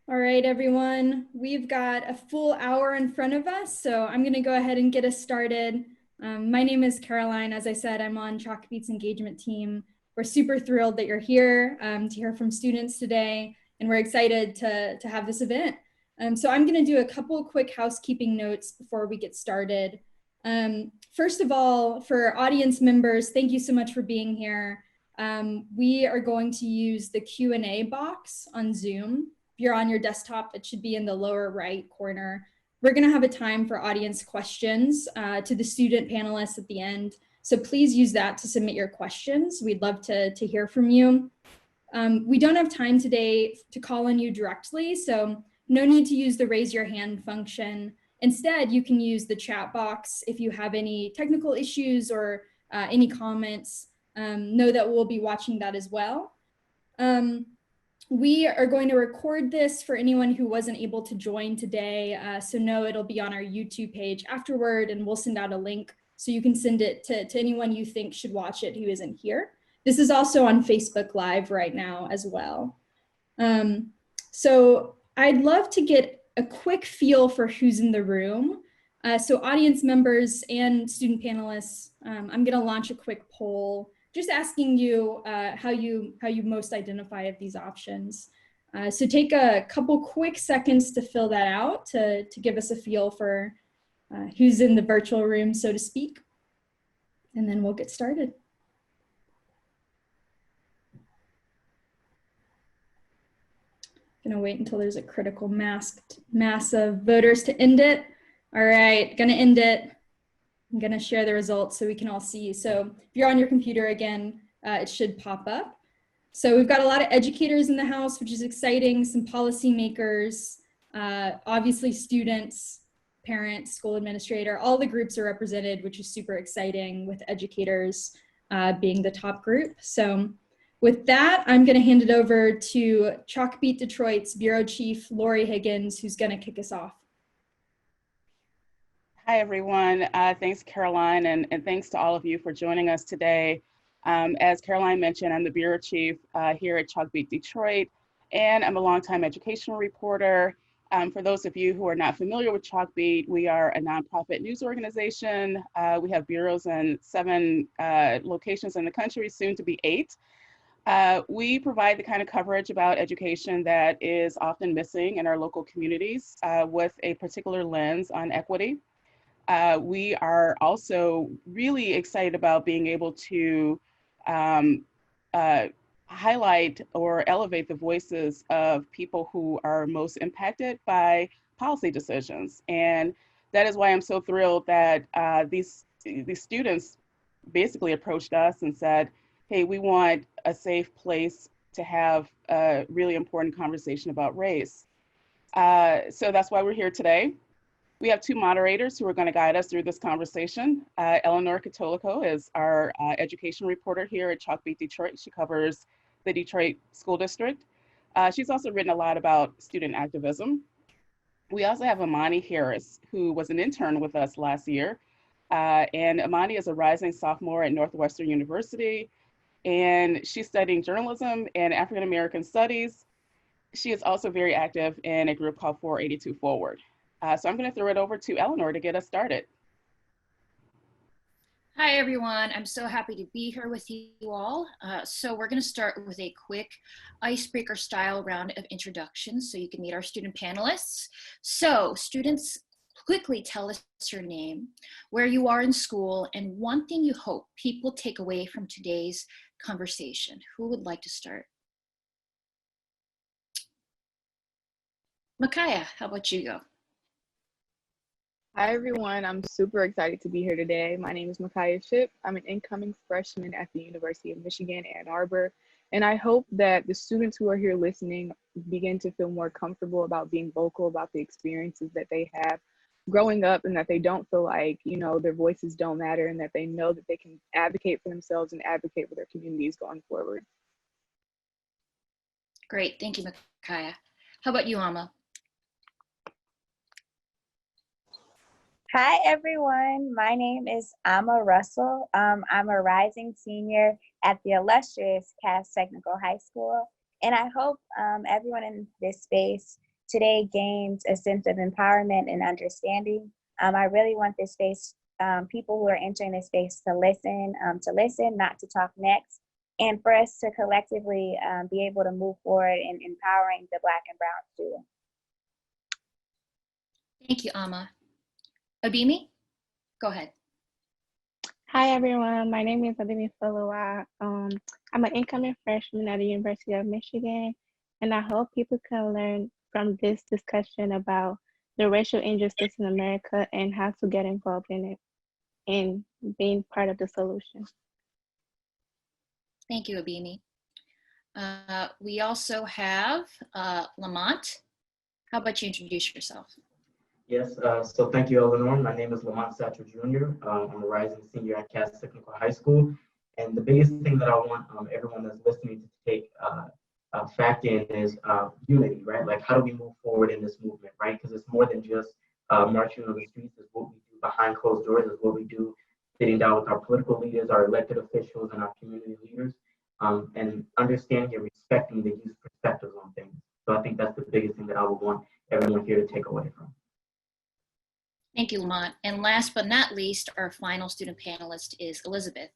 All right, everyone, we've got a full hour in front of us, so I'm going to go ahead and get us started. My name is Caroline. As I said, I'm on Chalkbeat's engagement team. We're super thrilled that you're here to hear from students today, and we're excited to have this event. So I'm going to do a couple quick housekeeping notes before we get started. First of all, for audience members, thank you so much for being here. We are going to use the Q&A box on Zoom. If you're on your desktop, it should be in the lower right corner. We're going to have a time for audience questions to the student panelists at the end. So please use that to submit your questions. We'd love to hear from you. We don't have time today to call on you directly, so no need to use the raise your hand function. Instead, you can use the chat box if you have any technical issues or any comments. Know that we'll be watching that as well. We are going to record this for anyone who wasn't able to join today. So know it'll be on our YouTube page afterward, and we'll send out a link so you can send it to anyone you think should watch it who isn't here. This is also on Facebook Live right now as well. So I'd love to get a quick feel for who's in the room. So audience members and student panelists, I'm going to launch a quick poll just asking you how you most identify of these options. So take a couple quick seconds to fill that out to give us a feel for who's in the virtual room, so to speak. And then we'll get started. Gonna wait until there's a critical mass of voters to end it. All right, gonna end it. I'm going to share the results so we can all see. So if you're on your computer again, it should pop up. So we've got a lot of educators in the house, which is exciting, some policymakers, obviously students, parents, school administrator, all the groups are represented, which is super exciting, with educators being the top group. So with that, I'm going to hand it over to Chalkbeat Detroit's Bureau Chief, Lori Higgins, who's going to kick us off. Hi, everyone. Thanks, Caroline, and thanks to all of you for joining us today. As Caroline mentioned, I'm the Bureau Chief here at Chalkbeat Detroit, and I'm a longtime educational reporter. For those of you who are not familiar with Chalkbeat, we are a nonprofit news organization. We have bureaus in 7 locations in the country, soon to be 8. We provide the kind of coverage about education that is often missing in our local communities with a particular lens on equity. We are also really excited about being able to highlight or elevate the voices of people who are most impacted by policy decisions. And that is why I'm so thrilled that these students basically approached us and said, hey, we want a safe place to have a really important conversation about race. So that's why we're here today. We have 2 moderators who are going to guide us through this conversation. Eleanor Catolico is our education reporter here at Chalkbeat Detroit. She covers the Detroit School District. She's also written a lot about student activism. We also have Imani Harris, who was an intern with us last year. And Imani is a rising sophomore at Northwestern University, and she's studying journalism and African American studies. She is also very active in a group called 482 Forward. So I'm going to throw it over to Eleanor to get us started. Hi, everyone. I'm so happy to be here with you all. So we're going to start with a quick icebreaker style round of introductions so you can meet our student panelists. So students, quickly tell us your name, where you are in school, and one thing you hope people take away from today's conversation. Who would like to start? Makiah, how about you go? Hi, everyone. I'm super excited to be here today. My name is Makiah Shipp. I'm an incoming freshman at the University of Michigan, Ann Arbor, and I hope that the students who are here listening begin to feel more comfortable about being vocal about the experiences that they have growing up, and that they don't feel like, you know, their voices don't matter, and that they know that they can advocate for themselves and advocate for their communities going forward. Great. Thank you, Makiah. How about you, Amma? Hi, everyone. My name is Amma Russell. I'm a rising senior at the illustrious Cass Technical High School, and I hope everyone in this space today gains a sense of empowerment and understanding. I really want this space, people who are entering this space to listen, not to talk next, and for us to collectively be able to move forward in empowering the Black and Brown students. Thank you, Amma. Abimi, go ahead. Hi everyone, my name is Ademi Faluwa. I'm an incoming freshman at the University of Michigan, and I hope people can learn from this discussion about the racial injustice in America and how to get involved in it and being part of the solution. Thank you, Abimi. We also have Lamont. How about you introduce yourself? Yes, so thank you, Eleanor. My name is Lamont Satchel Jr. I'm a rising senior at Cass Technical High School. And the biggest thing that I want everyone that's listening to take fact in is unity, right? Like, how do we move forward in this movement, right? Because it's more than just marching on the streets. It's what we do behind closed doors. It's what we do sitting down with our political leaders, our elected officials, and our community leaders, and understanding and respecting the youth perspectives on things. So I think that's the biggest thing that I would want everyone here to take away from. Thank you, Lamont. And last but not least, our final student panelist is Elizabeth.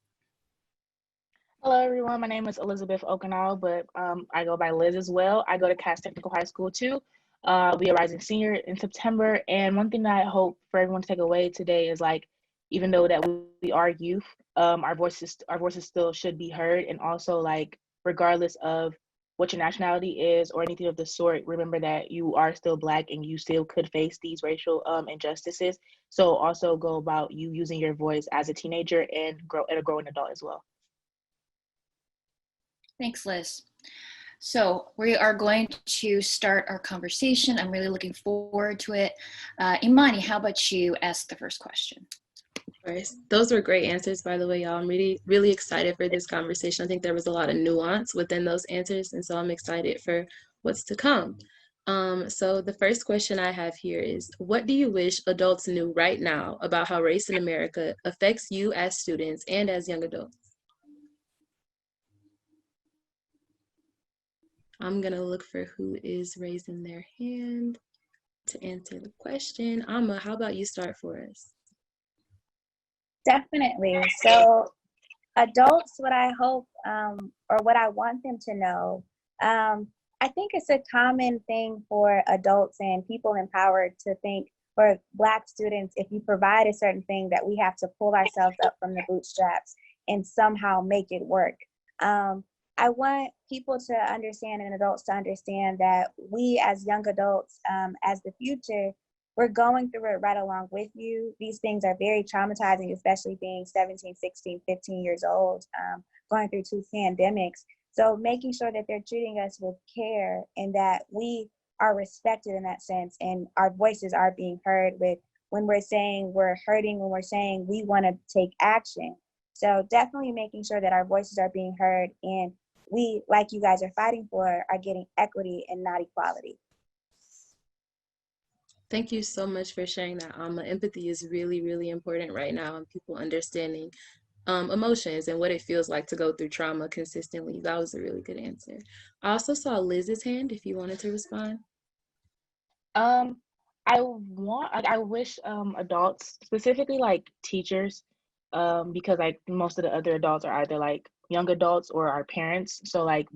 Hello, everyone. My name is Elizabeth Okanal, but I go by Liz as well. I go to Cass Technical High School too. Be a rising senior in September. And one thing that I hope for everyone to take away today is, like, even though that we are youth, our voices still should be heard. And also, like, regardless of what your nationality is or anything of the sort, remember that you are still Black and you still could face these racial injustices. So also go about you using your voice as a teenager and a growing adult as well. Thanks, Liz. So we are going to start our conversation. I'm really looking forward to it. Imani, how about you ask the first question? Those were great answers, by the way, y'all. I'm really excited for this conversation. I think there was a lot of nuance within those answers, and so I'm excited for what's to come. So the first question I have here is, what do you wish adults knew right now about how race in America affects you as students and as young adults? I'm gonna look for who is raising their hand to answer the question. Amma, how about you start for us? Definitely. So adults, what I hope or what I want them to know, I think it's a common thing for adults and people empowered to think, for Black students, if you provide a certain thing, that we have to pull ourselves up from the bootstraps and somehow make it work. I want people to understand and adults to understand that we as young adults, as the future, we're going through it right along with you. These things are very traumatizing, especially being 17, 16, 15 years old, going through 2 pandemics. So making sure that they're treating us with care and that we are respected in that sense and our voices are being heard with, when we're saying we're hurting, when we're saying we want to take action. So definitely making sure that our voices are being heard and we, like you guys are fighting for, are getting equity and not equality. Thank you so much for sharing that, Amma. Empathy is really, really important right now, and people understanding emotions and what it feels like to go through trauma consistently. That was a really good answer. I also saw Liz's hand, if you wanted to respond. I wish adults, specifically like teachers, because like most of the other adults are either like young adults or our parents. So like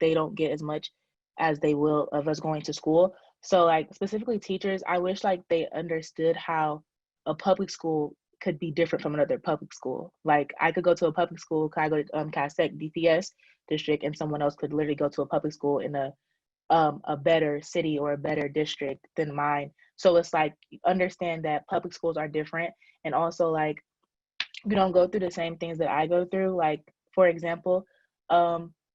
they don't get as much as they will of us going to school. So like specifically teachers, I wish like they understood how a public school could be different from another public school. Like I could go to a public school, I go to Cass Tech DPS district, and someone else could literally go to a public school in a better city or a better district than mine. So it's like, understand that public schools are different, and also like you don't go through the same things that I go through. Like for example,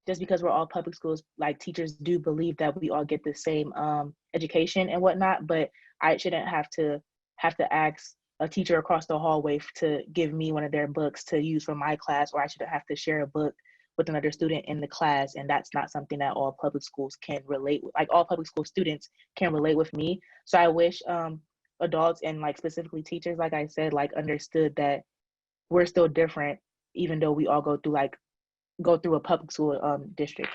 just because we're all public schools, like teachers do believe that we all get the same education and whatnot, but I shouldn't have to ask a teacher across the hallway to give me one of their books to use for my class, or I shouldn't have to share a book with another student in the class. And that's not something that all public schools can relate with. Like all public school students can relate with me. So I wish adults and like specifically teachers, like I said, like understood that we're still different, even though we all go through a public school district.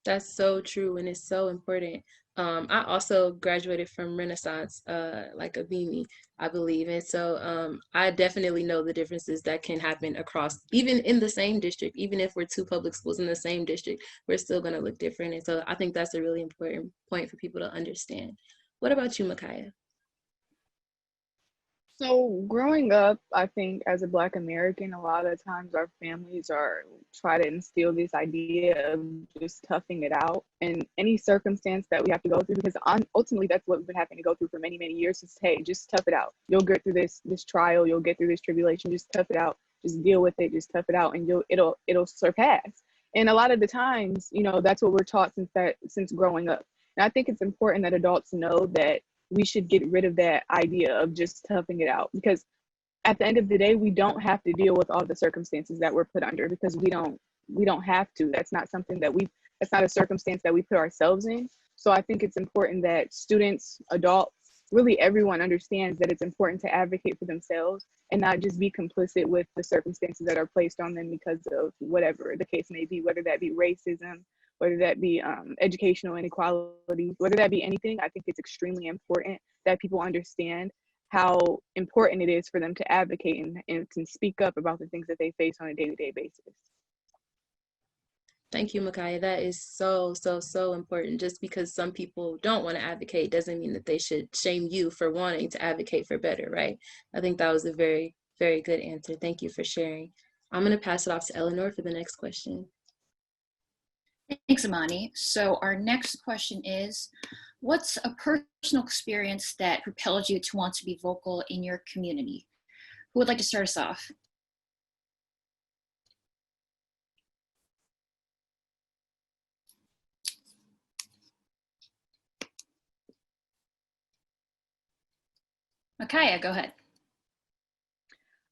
That's so true, and it's so important. I also graduated from Renaissance, like Abimi, I believe, and so I definitely know the differences that can happen across, even in the same district. Even if we're two public schools in the same district, we're still going to look different, and so I think that's a really important point for people to understand. What about you, Makiah? So growing up, I think as a Black American, a lot of times our families are try to instill this idea of just toughing it out in any circumstance that we have to go through, because ultimately that's what we've been having to go through for many, many years. Is, hey, just tough it out. You'll get through this trial. You'll get through this tribulation. Just tough it out. Just deal with it. Just tough it out, and it'll surpass. And a lot of the times, that's what we're taught since growing up. And I think it's important that adults know that we should get rid of that idea of just toughing it out, because at the end of the day, we don't have to deal with all the circumstances that we're put under, because we don't have to. That's not something that's not a circumstance that we put ourselves in. So I think it's important that students, adults, really everyone understands that it's important to advocate for themselves and not just be complicit with the circumstances that are placed on them because of whatever the case may be, whether that be racism, whether that be educational inequality, whether that be anything. I think it's extremely important that people understand how important it is for them to advocate and to speak up about the things that they face on a day-to-day basis. Thank you, Makiah. That is so, so, so important. Just because some people don't want to advocate doesn't mean that they should shame you for wanting to advocate for better, right? I think that was a very, very good answer. Thank you for sharing. I'm going to pass it off to Eleanor for the next question. Thanks, Amani. So our next question is, what's a personal experience that propelled you to want to be vocal in your community? Who would like to start us off? Makiah, go ahead.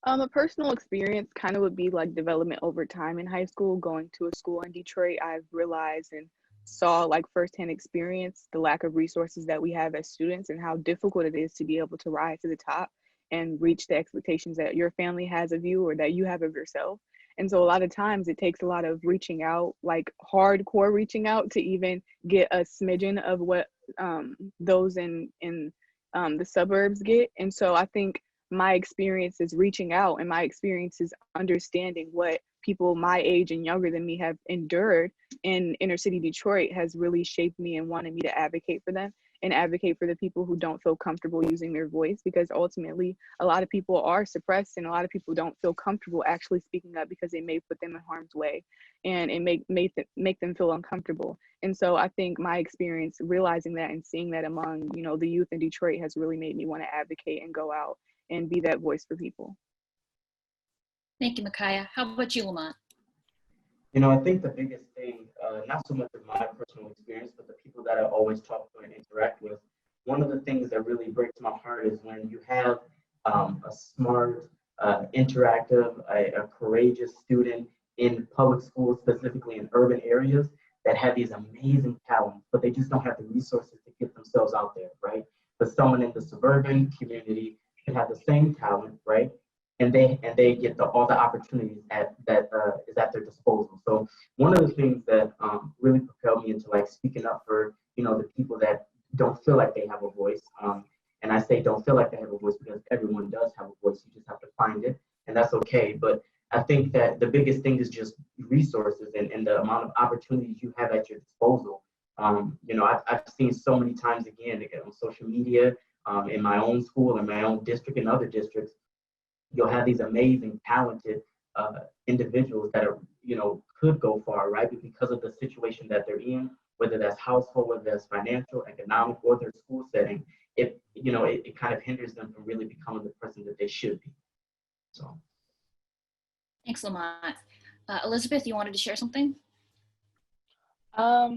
A personal experience kind of would be like development over time in high school. Going to a school in Detroit, I've realized and saw like firsthand experience the lack of resources that we have as students and how difficult it is to be able to rise to the top and reach the expectations that your family has of you or that you have of yourself. And so a lot of times it takes a lot of reaching out, like hardcore reaching out, to even get a smidgen of what those in the suburbs get. And so I think my experience is reaching out, and my experience is understanding what people my age and younger than me have endured in inner city Detroit has really shaped me and wanted me to advocate for them and advocate for the people who don't feel comfortable using their voice, because ultimately a lot of people are suppressed and a lot of people don't feel comfortable actually speaking up because it may put them in harm's way and it make them feel uncomfortable. And so I think my experience realizing that and seeing that among the youth in Detroit has really made me want to advocate and go out and be that voice for people. Thank you, Makiah. How about you, Lamont? I think the biggest thing, not so much of my personal experience, but the people that I always talk to and interact with, one of the things that really breaks my heart is when you have a smart, interactive, a courageous student in public schools, specifically in urban areas, that have these amazing talents, but they just don't have the resources to get themselves out there, right? But someone in the suburban community can have the same talent, right? And they get all the opportunities that is at their disposal. So one of the things that really propelled me into like speaking up for the people that don't feel like they have a voice, and I say don't feel like they have a voice because everyone does have a voice. You just have to find it, and that's okay. But I think that the biggest thing is just resources and the amount of opportunities you have at your disposal. I've seen so many times again on social media, in my own school, in my own district, and other districts. You'll have these amazing, talented individuals that are, could go far, right? But because of the situation that they're in, whether that's household, whether that's financial, economic, or their school setting, it kind of hinders them from really becoming the person that they should be. So. Thanks, Lamont. Elizabeth, you wanted to share something? I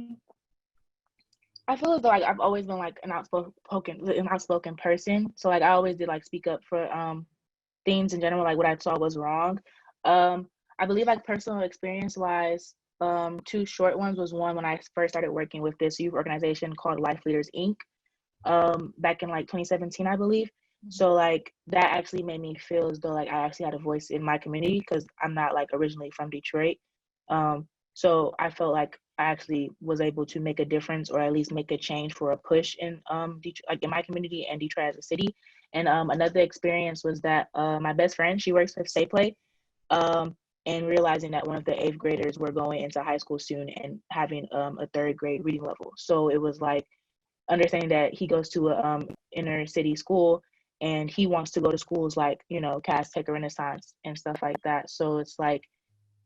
feel as though I've always been like an outspoken person. So like I always did like speak up for things in general, like what I saw was wrong. I believe like personal experience wise, two short ones was one when I first started working with this youth organization called Life Leaders Inc. Back in like 2017, I believe. So like that actually made me feel as though like I actually had a voice in my community because I'm not like originally from Detroit. So I felt like I actually was able to make a difference, or at least make a change for a push in Detroit, like in my community and Detroit as a city. And another experience was that my best friend, she works with Say Play, and realizing that one of the 8th graders were going into high school soon and having a 3rd grade reading level. So it was like understanding that he goes to a inner city school, and he wants to go to schools like, you know, Cass Tech or Renaissance and stuff like that. So it's like,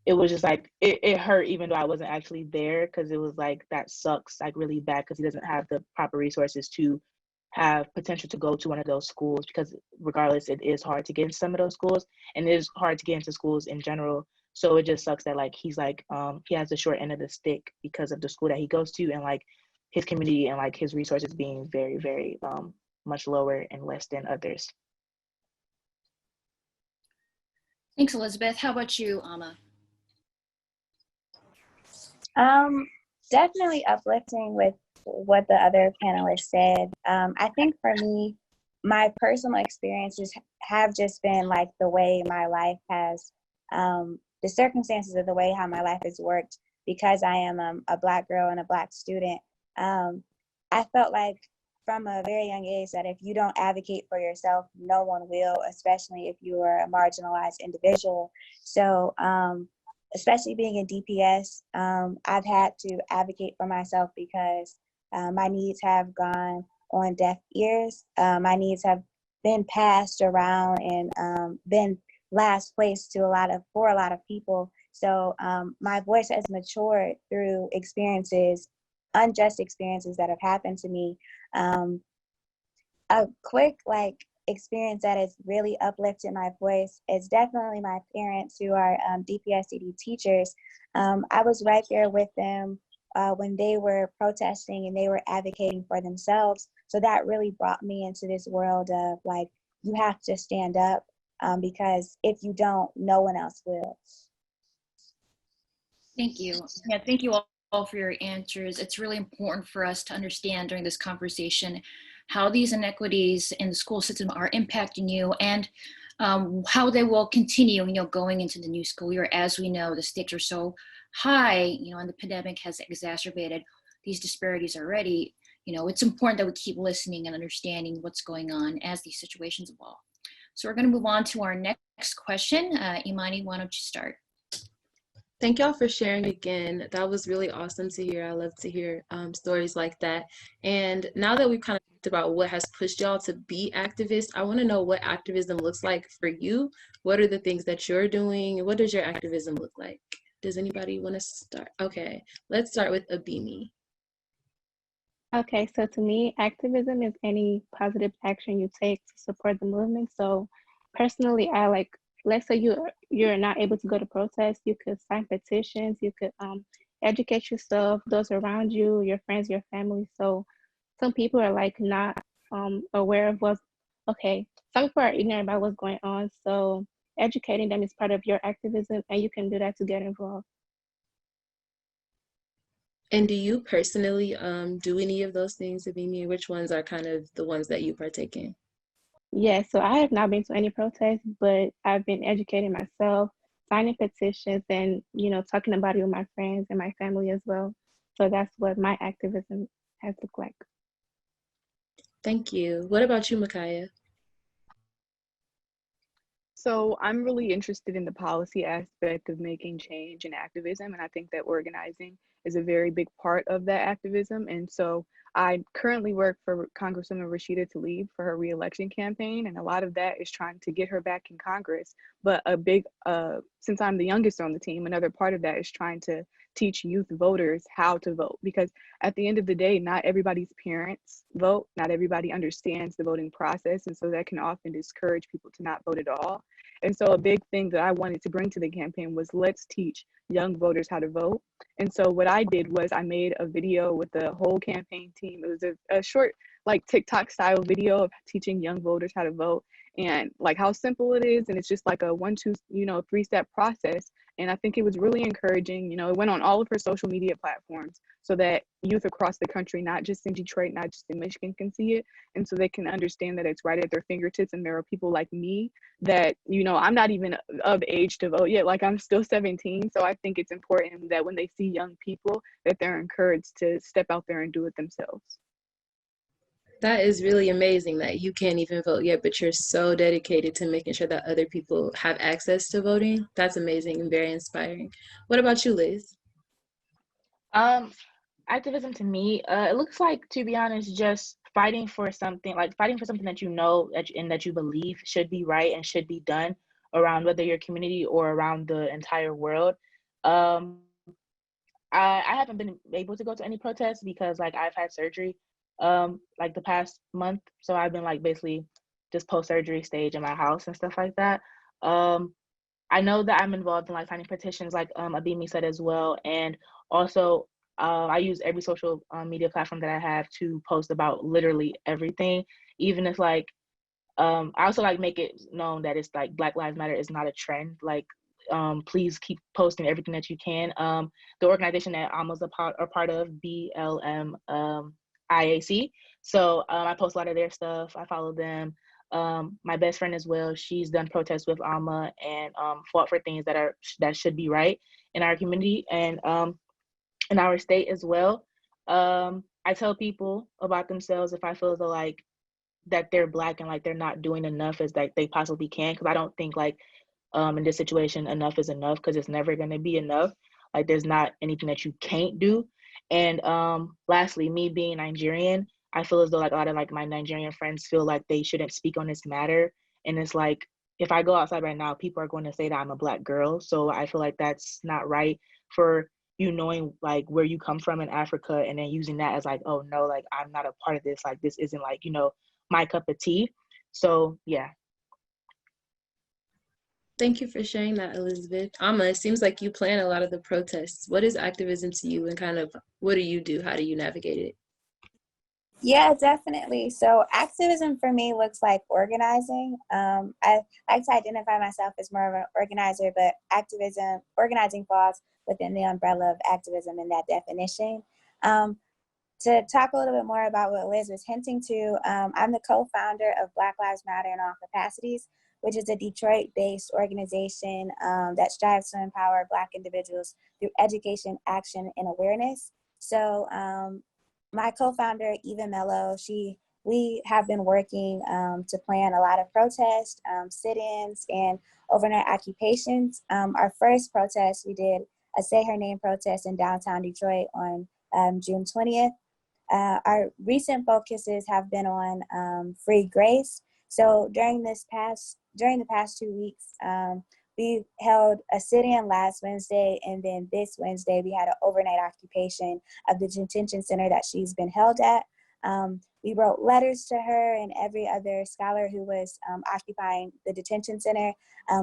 it was just like, it hurt even though I wasn't actually there, because it was like, that sucks like really bad, because he doesn't have the proper resources to have potential to go to one of those schools, because regardless, it is hard to get into some of those schools, and it is hard to get into schools in general. So it just sucks that like he's like he has the short end of the stick because of the school that he goes to, and like his community and like his resources being very, very much lower and less than others. Thanks, Elizabeth. How about you, Ama? Definitely uplifting with what the other panelists said. I think for me, my personal experiences have just been like the way my life has, the circumstances of the way how my life has worked, because I am a Black girl and a Black student. I felt like from a very young age that if you don't advocate for yourself, no one will, especially if you are a marginalized individual. So especially being in DPS, I've had to advocate for myself because my needs have gone on deaf ears. My needs have been passed around and been last place for a lot of people. So my voice has matured through experiences, unjust experiences that have happened to me. A quick experience that has really uplifted my voice is definitely my parents, who are DPSCD teachers. I was right there with them when they were protesting and they were advocating for themselves. So that really brought me into this world of like, you have to stand up because if you don't, no one else will. Thank you. Yeah, thank you all for your answers. It's really important for us to understand during this conversation how these inequities in the school system are impacting you, and how they will continue, going into the new school year. As we know, the stakes are so high, and the pandemic has exacerbated these disparities already. It's important that we keep listening and understanding what's going on as these situations evolve. So we're going to move on to our next question. Imani, why don't you start? Thank y'all for sharing again. That was really awesome to hear. I love to hear stories like that. And now that we've kind of talked about what has pushed y'all to be activists, I want to know what activism looks like for you. What are the things that you're doing? What does your activism look like? Does anybody want to start? Okay, let's start with Abimi. Okay, so to me, activism is any positive action you take to support the movement. So personally, let's say you're not able to go to protests, you could sign petitions, you could educate yourself, those around you, your friends, your family. So some people are not aware of some people are ignorant about what's going on. So educating them is part of your activism, and you can do that to get involved. And do you personally do any of those things, Abimi? Which ones are kind of the ones that you partake in? Yeah, so I have not been to any protests, but I've been educating myself, signing petitions, and talking about it with my friends and my family as well. So that's what my activism has looked like. Thank you. What about you, Makiah? So I'm really interested in the policy aspect of making change and activism, and I think that organizing is a very big part of that activism. And so I currently work for Congresswoman Rashida Tlaib for her reelection campaign, and a lot of that is trying to get her back in Congress. But since I'm the youngest on the team, another part of that is trying to teach youth voters how to vote, because at the end of the day, not everybody's parents vote, not everybody understands the voting process, and so that can often discourage people to not vote at all. And so a big thing that I wanted to bring to the campaign was, let's teach young voters how to vote. And so what I did was I made a video with the whole campaign team. It was a short TikTok style video of teaching young voters how to vote, and how simple it is. And it's just like a 1, 2, 3-step process. And I think it was really encouraging. You know, it went on all of her social media platforms so that youth across the country, not just in Detroit, not just in Michigan, can see it. And so they can understand that it's right at their fingertips. And there are people like me that, you know, I'm not even of age to vote yet. Like, I'm still 17. So I think it's important that when they see young people, that they're encouraged to step out there and do it themselves. That is really amazing that you can't even vote yet, but you're so dedicated to making sure that other people have access to voting. That's amazing and very inspiring. What about you, Liz? Activism to me, it looks like, to be honest, just fighting for something, like fighting for something that you know and that you believe should be right and should be done around whether your community or around the entire world. Um, I haven't been able to go to any protests because like I've had surgery like the past month, so I've been like basically just post-surgery stage in my house and stuff like that. I know that I'm involved in like signing petitions, like Abimi said as well, and also I use every social media platform that I have to post about literally everything, even if like I also like make it known that it's like Black Lives Matter is not a trend. Like please keep posting everything that you can. The organization that I'm a part of, BLM IAC. So I post a lot of their stuff. I follow them. My best friend as well, she's done protests with AMA and fought for things that should be right in our community and in our state as well. I tell people about themselves if I feel as though like that they're Black and like they're not doing enough as like they possibly can, because I don't think like in this situation enough is enough, because it's never going to be enough. Like there's not anything that you can't do. And lastly, me being Nigerian, I feel as though like a lot of like my Nigerian friends feel like they shouldn't speak on this matter. And it's like, if I go outside right now, people are going to say that I'm a Black girl. So I feel like that's not right for you knowing like where you come from in Africa and then using that as like, oh no, like I'm not a part of this. Like this isn't like, you know, my cup of tea. So yeah. Thank you for sharing that, Elizabeth. Amma, it seems like you plan a lot of the protests. What is activism to you and kind of what do you do? How do you navigate it? Yeah, definitely. So activism for me looks like organizing. I like to identify myself as more of an organizer, but organizing falls within the umbrella of activism in that definition. To talk a little bit more about what Liz was hinting to, I'm the co-founder of Black Lives Matter in All Capacities, which is a Detroit-based organization that strives to empower Black individuals through education, action, and awareness. So my co-founder, Eva Mello, we have been working to plan a lot of protests, sit-ins, and overnight occupations. Our first protest, we did a Say Her Name protest in downtown Detroit on June 20th. Our recent focuses have been on free grace. So during the past 2 weeks, we held a sit-in last Wednesday, and then this Wednesday we had an overnight occupation of the detention center that she's been held at. We wrote letters to her and every other scholar who was occupying the detention center.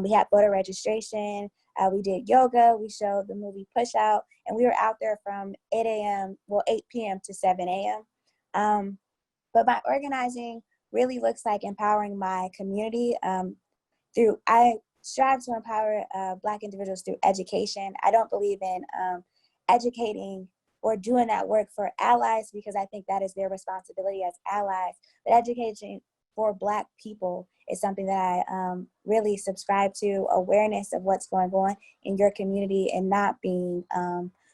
We had voter registration. We did yoga. We showed the movie Push Out, and we were out there from 8 p.m. to 7 a.m. But my organizing really looks like empowering my community I strive to empower Black individuals through education. I don't believe in educating or doing that work for allies, because I think that is their responsibility as allies. But education for Black people is something that I really subscribe to, awareness of what's going on in your community and not being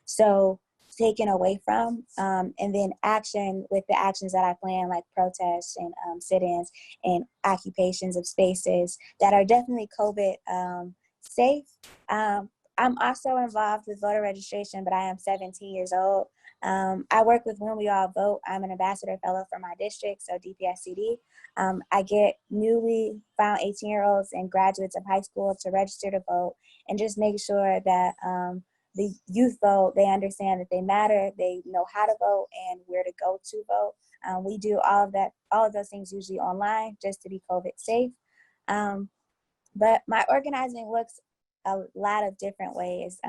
so taken away from, and then action with the actions that I plan, like protests and sit-ins and occupations of spaces that are definitely COVID safe. I'm also involved with voter registration, but I am 17 years old. I work with When We All Vote. I'm an ambassador fellow for my district, so DPSCD. I get newly found 18-year-olds and graduates of high school to register to vote and just make sure that the youth vote, they understand that they matter, they know how to vote and where to go to vote. We do all of those things usually online just to be COVID safe. But my organizing looks a lot of different ways.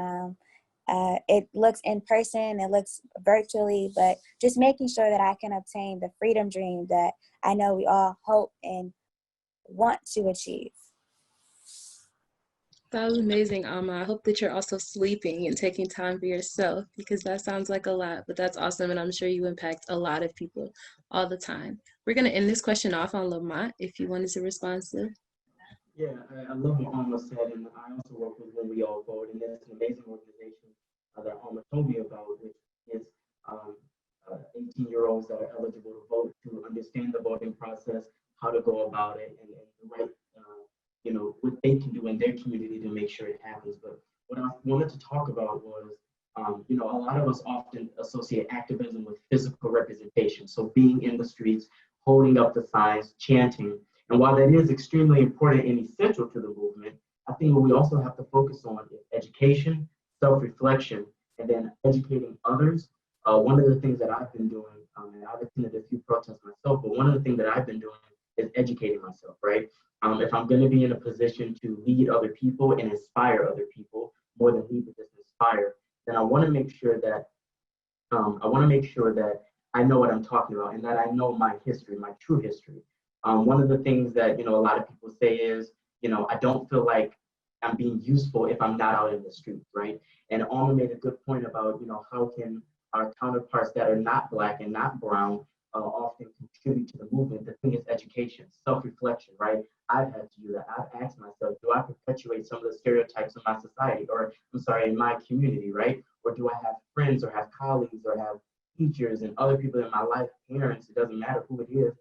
It looks in person, it looks virtually, but just making sure that I can obtain the freedom dream that I know we all hope and want to achieve. That was amazing, Alma. I hope that you're also sleeping and taking time for yourself, because that sounds like a lot, but that's awesome. And I'm sure you impact a lot of people all the time. We're going to end this question off on Lamont, if you wanted to respond to. Yeah, I love what Alma said, and I also work with When We All Vote, and there's an amazing organization that Alma told me about, which is 18-year-olds that are eligible to vote, to understand the voting process, how to go about it, and the right, what they can do in their community to make sure it happens. But what I wanted to talk about was, a lot of us often associate activism with physical representation. So being in the streets, holding up the signs, chanting. And while that is extremely important and essential to the movement, I think what we also have to focus on is education, self-reflection, and then educating others. One of the things that I've been doing, and I've attended a few protests myself, but one of the things that I've been doing is educating myself, right? If I'm going to be in a position to lead other people and inspire other people, more than lead, but just inspire, then I want to make sure that I know what I'm talking about and that I know my history, my true history. One of the things that a lot of people say is, I don't feel like I'm being useful if I'm not out in the streets, right? And Alma made a good point about, how can our counterparts that are not Black and not brown often contribute to the movement. The thing is education, self-reflection, right? I've had to do that. I've asked myself, do I perpetuate some of the stereotypes in my society, or in my community, right? Or do I have friends or have colleagues or have teachers and other people in my life, parents, it doesn't matter who it is,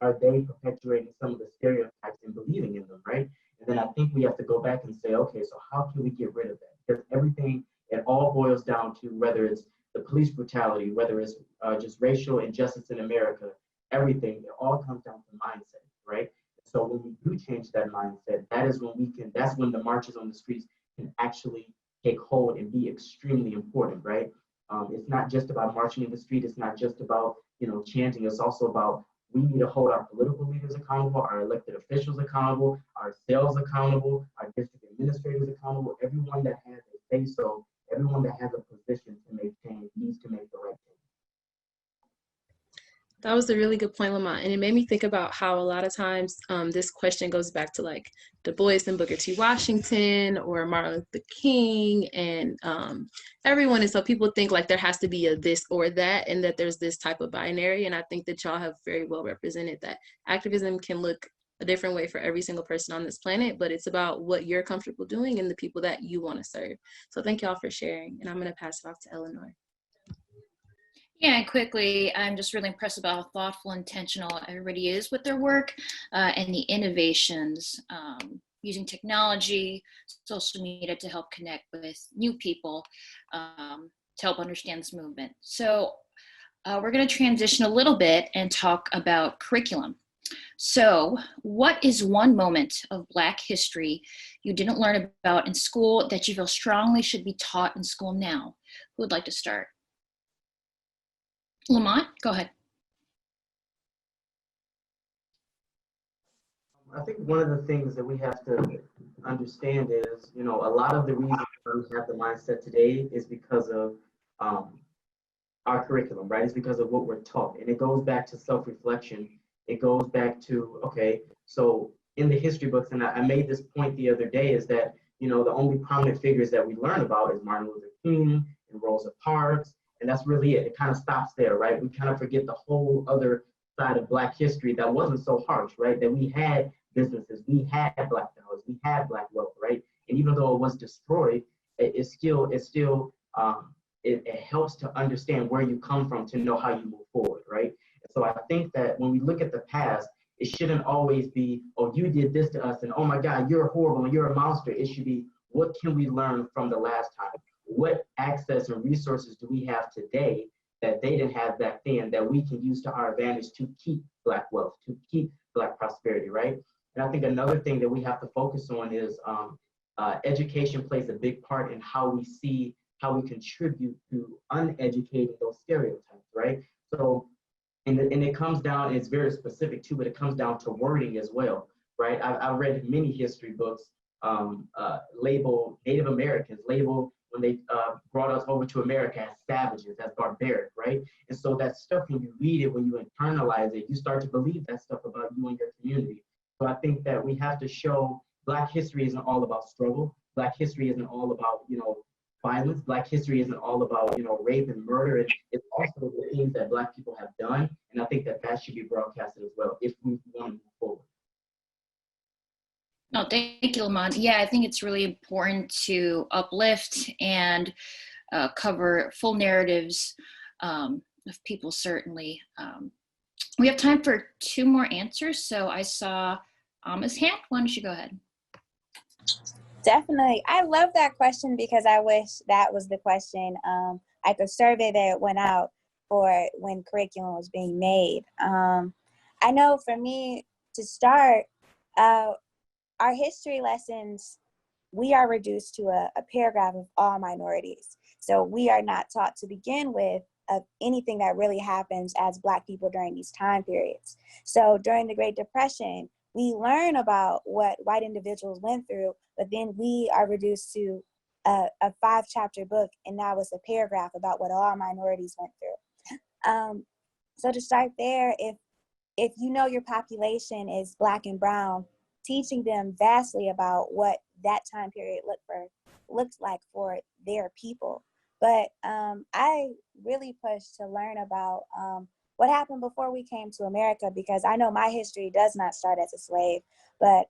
are they perpetuating some of the stereotypes and believing in them, right? And then I think we have to go back and say, okay, so how can we get rid of that? Because everything, it all boils down to whether it's the police brutality, whether it's just racial injustice in America, everything, it all comes down to mindset, right? So when we do change that mindset, that's when the marches on the streets can actually take hold and be extremely important, right? It's not just about marching in the street. It's not just about, chanting. It's also about, we need to hold our political leaders accountable, our elected officials accountable, ourselves accountable, our district administrators accountable, everyone that has a say so, everyone that has a position to make change needs to make the right change. That was a really good point, Lamont. And it made me think about how a lot of times this question goes back to like Du Bois and Booker T. Washington or Martin Luther King and everyone. And so people think like there has to be a this or that, and that there's this type of binary. And I think that y'all have very well represented that activism can look a different way for every single person on this planet, but it's about what you're comfortable doing and the people that you want to serve. So thank y'all for sharing. And I'm going to pass it off to Eleanor. Yeah, and quickly, I'm just really impressed about how thoughtful, intentional everybody is with their work and the innovations, using technology, social media to help connect with new people, to help understand this movement. So we're going to transition a little bit and talk about curriculum. So what is one moment of Black history you didn't learn about in school that you feel strongly should be taught in school now? Who would like to start? Lamont, go ahead. I think one of the things that we have to understand is, a lot of the reason we have the mindset today is because of our curriculum, right? It's because of what we're taught. And it goes back to self-reflection. It goes back to, okay, so in the history books, and I made this point the other day, is that, the only prominent figures that we learn about is Martin Luther King and Rosa Parks. And that's really it. It kind of stops there, right? We kind of forget the whole other side of Black history that wasn't so harsh, right? That we had businesses, we had Black dollars, we had Black wealth, right? And even though it was destroyed, it helps to understand where you come from to know how you move forward, right? And so I think that when we look at the past, it shouldn't always be, oh, you did this to us, and oh my God, you're horrible and you're a monster. It should be, what can we learn from the last time? What access and resources do we have today that they didn't have back then that we can use to our advantage to keep Black wealth, to keep Black prosperity, right? And I think another thing that we have to focus on is education plays a big part in how we contribute to uneducating those stereotypes, right? So, and it comes down, it's very specific too, but it comes down to wording as well, right? I've read many history books label Native Americans, label when they brought us over to America as savages, as barbaric, right? And so that stuff, when you read it, when you internalize it, you start to believe that stuff about you and your community. So I think that we have to show Black history isn't all about struggle. Black history isn't all about, violence. Black history isn't all about, rape and murder. It's also the things that Black people have done. And I think that should be broadcasted as well if we want to move forward. No, thank you, Lamont. Yeah, I think it's really important to uplift and cover full narratives of people, certainly. We have time for 2 more answers. So I saw Amma's hand. Why don't you go ahead? Definitely. I love that question because I wish that was the question at the survey that went out for when curriculum was being made. I know for me to start, our history lessons, we are reduced to a paragraph of all minorities. So we are not taught to begin with of anything that really happens as Black people during these time periods. So during the Great Depression, we learn about what white individuals went through, but then we are reduced to a 5-chapter book, and now it's a paragraph about what all minorities went through. So to start there, if you know your population is Black and brown, teaching them vastly about what that time period looks like for their people. But I really pushed to learn about what happened before we came to America, because I know my history does not start as a slave, but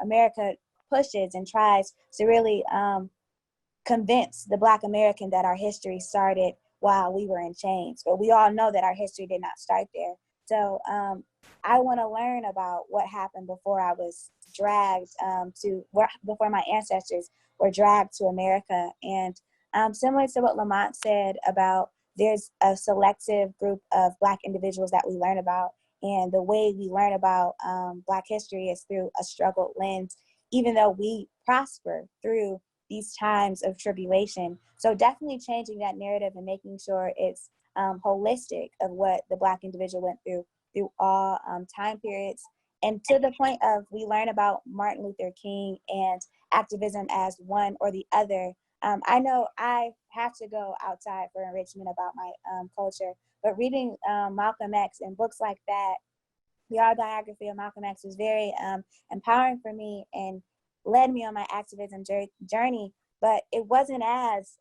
America pushes and tries to really convince the Black American that our history started while we were in chains. But we all know that our history did not start there. So I want to learn about what happened before I was dragged before my ancestors were dragged to America. And similar to what Lamont said about there's a selective group of Black individuals that we learn about, and the way we learn about Black history is through a struggled lens, even though we prosper through these times of tribulation. So definitely changing that narrative and making sure it's holistic of what the Black individual went through all time periods. And to the point of we learn about Martin Luther King and activism as one or the other. I know I have to go outside for enrichment about my culture, but reading Malcolm X and books like that, the autobiography of Malcolm X was very empowering for me and led me on my activism journey. But it wasn't as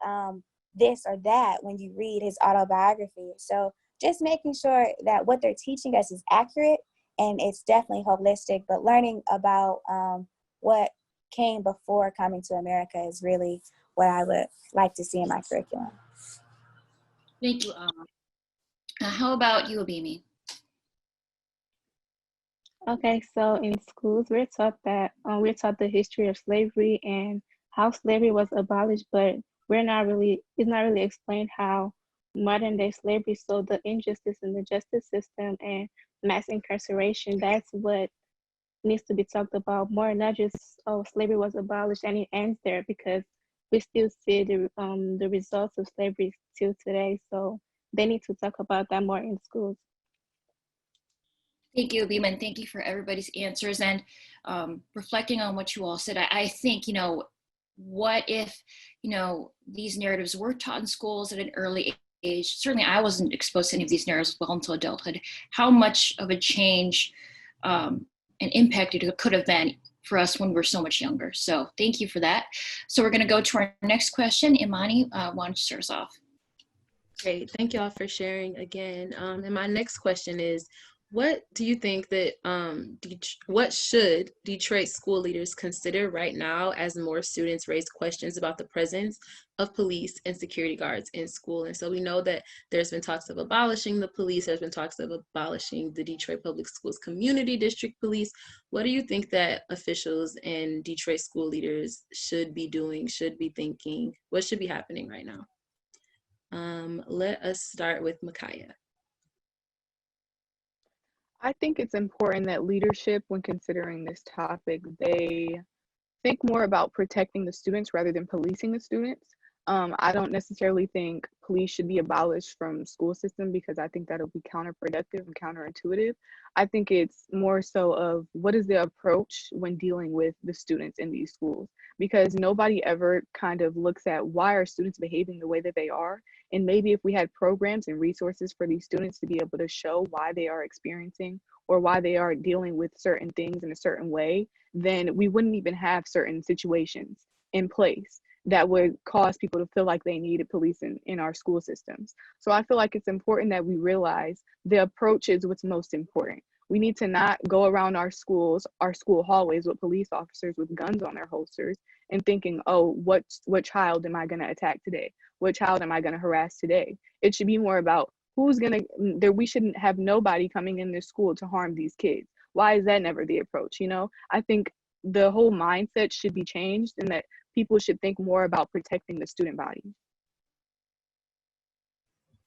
this or that when you read his autobiography. So just making sure that what they're teaching us is accurate and it's definitely holistic, but learning about what came before coming to America is really what I would like to see in my curriculum. Thank you, Amma. How about you, Abimi? Okay, so in schools, we're taught the history of slavery and how slavery was abolished, but it's not really explained how modern day slavery, so the injustice in the justice system and mass incarceration, that's what needs to be talked about more, not just, oh, slavery was abolished and it ends there, because we still see the results of slavery till today. So they need to talk about that more in schools. Thank you, Abima, and thank you for everybody's answers. And reflecting on what you all said, I think, what if, these narratives were taught in schools at an early age? Certainly I wasn't exposed to any of these narratives well until adulthood. How much of a change and impact it could have been for us when we were so much younger. So thank you for that. So we're going to go to our next question. Imani, why don't you start us off? Great, thank y'all for sharing again. And my next question is, what do you think that, what should Detroit school leaders consider right now as more students raise questions about the presence of police and security guards in school? And so we know that there's been talks of abolishing the police, there's been talks of abolishing the Detroit Public Schools Community District Police. What do you think that officials and Detroit school leaders should be doing, should be thinking? What should be happening right now? Let us start with Makiah. I think it's important that leadership, when considering this topic, they think more about protecting the students rather than policing the students. I don't necessarily think police should be abolished from school system, because I think that'll be counterproductive and counterintuitive. I think it's more so of what is the approach when dealing with the students in these schools, because nobody ever kind of looks at why are students behaving the way that they are. And maybe if we had programs and resources for these students to be able to show why they are experiencing or why they are dealing with certain things in a certain way, then we wouldn't even have certain situations in place that would cause people to feel like they needed police in our school systems. So I feel like it's important that we realize the approach is what's most important. We need to not go around our schools, our school hallways with police officers with guns on their holsters and thinking, oh, what child am I going to attack today? What child am I going to harass today? It should be more about who's going to, we shouldn't have nobody coming in this school to harm these kids. Why is that never the approach? You know, I think the whole mindset should be changed and that people should think more about protecting the student body.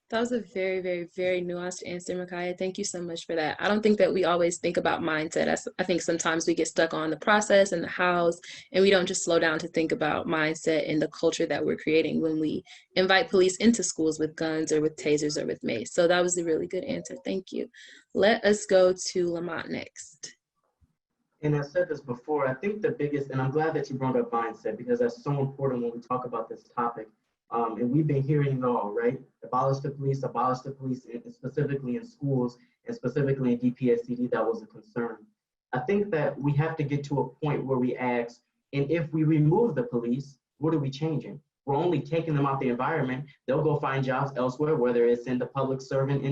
That was a very, very, very nuanced answer, Makiah. Thank you so much for that. I don't think that we always think about mindset. I think sometimes we get stuck on the process and the hows, and we don't just slow down to think about mindset and the culture that we're creating when we invite police into schools with guns or with tasers or with mace. So that was a really good answer. Thank you. Let us go to Lamont next. And I said this before, I think the biggest, and I'm glad that you brought up mindset because that's so important when we talk about this topic. And we've been hearing it all, right? Abolish the police, and specifically in schools, and specifically in DPSCD, that was a concern. I think that we have to get to a point where we ask, and if we remove the police, what are we changing? We're only taking them out the environment. They'll go find jobs elsewhere, whether it's in the public servant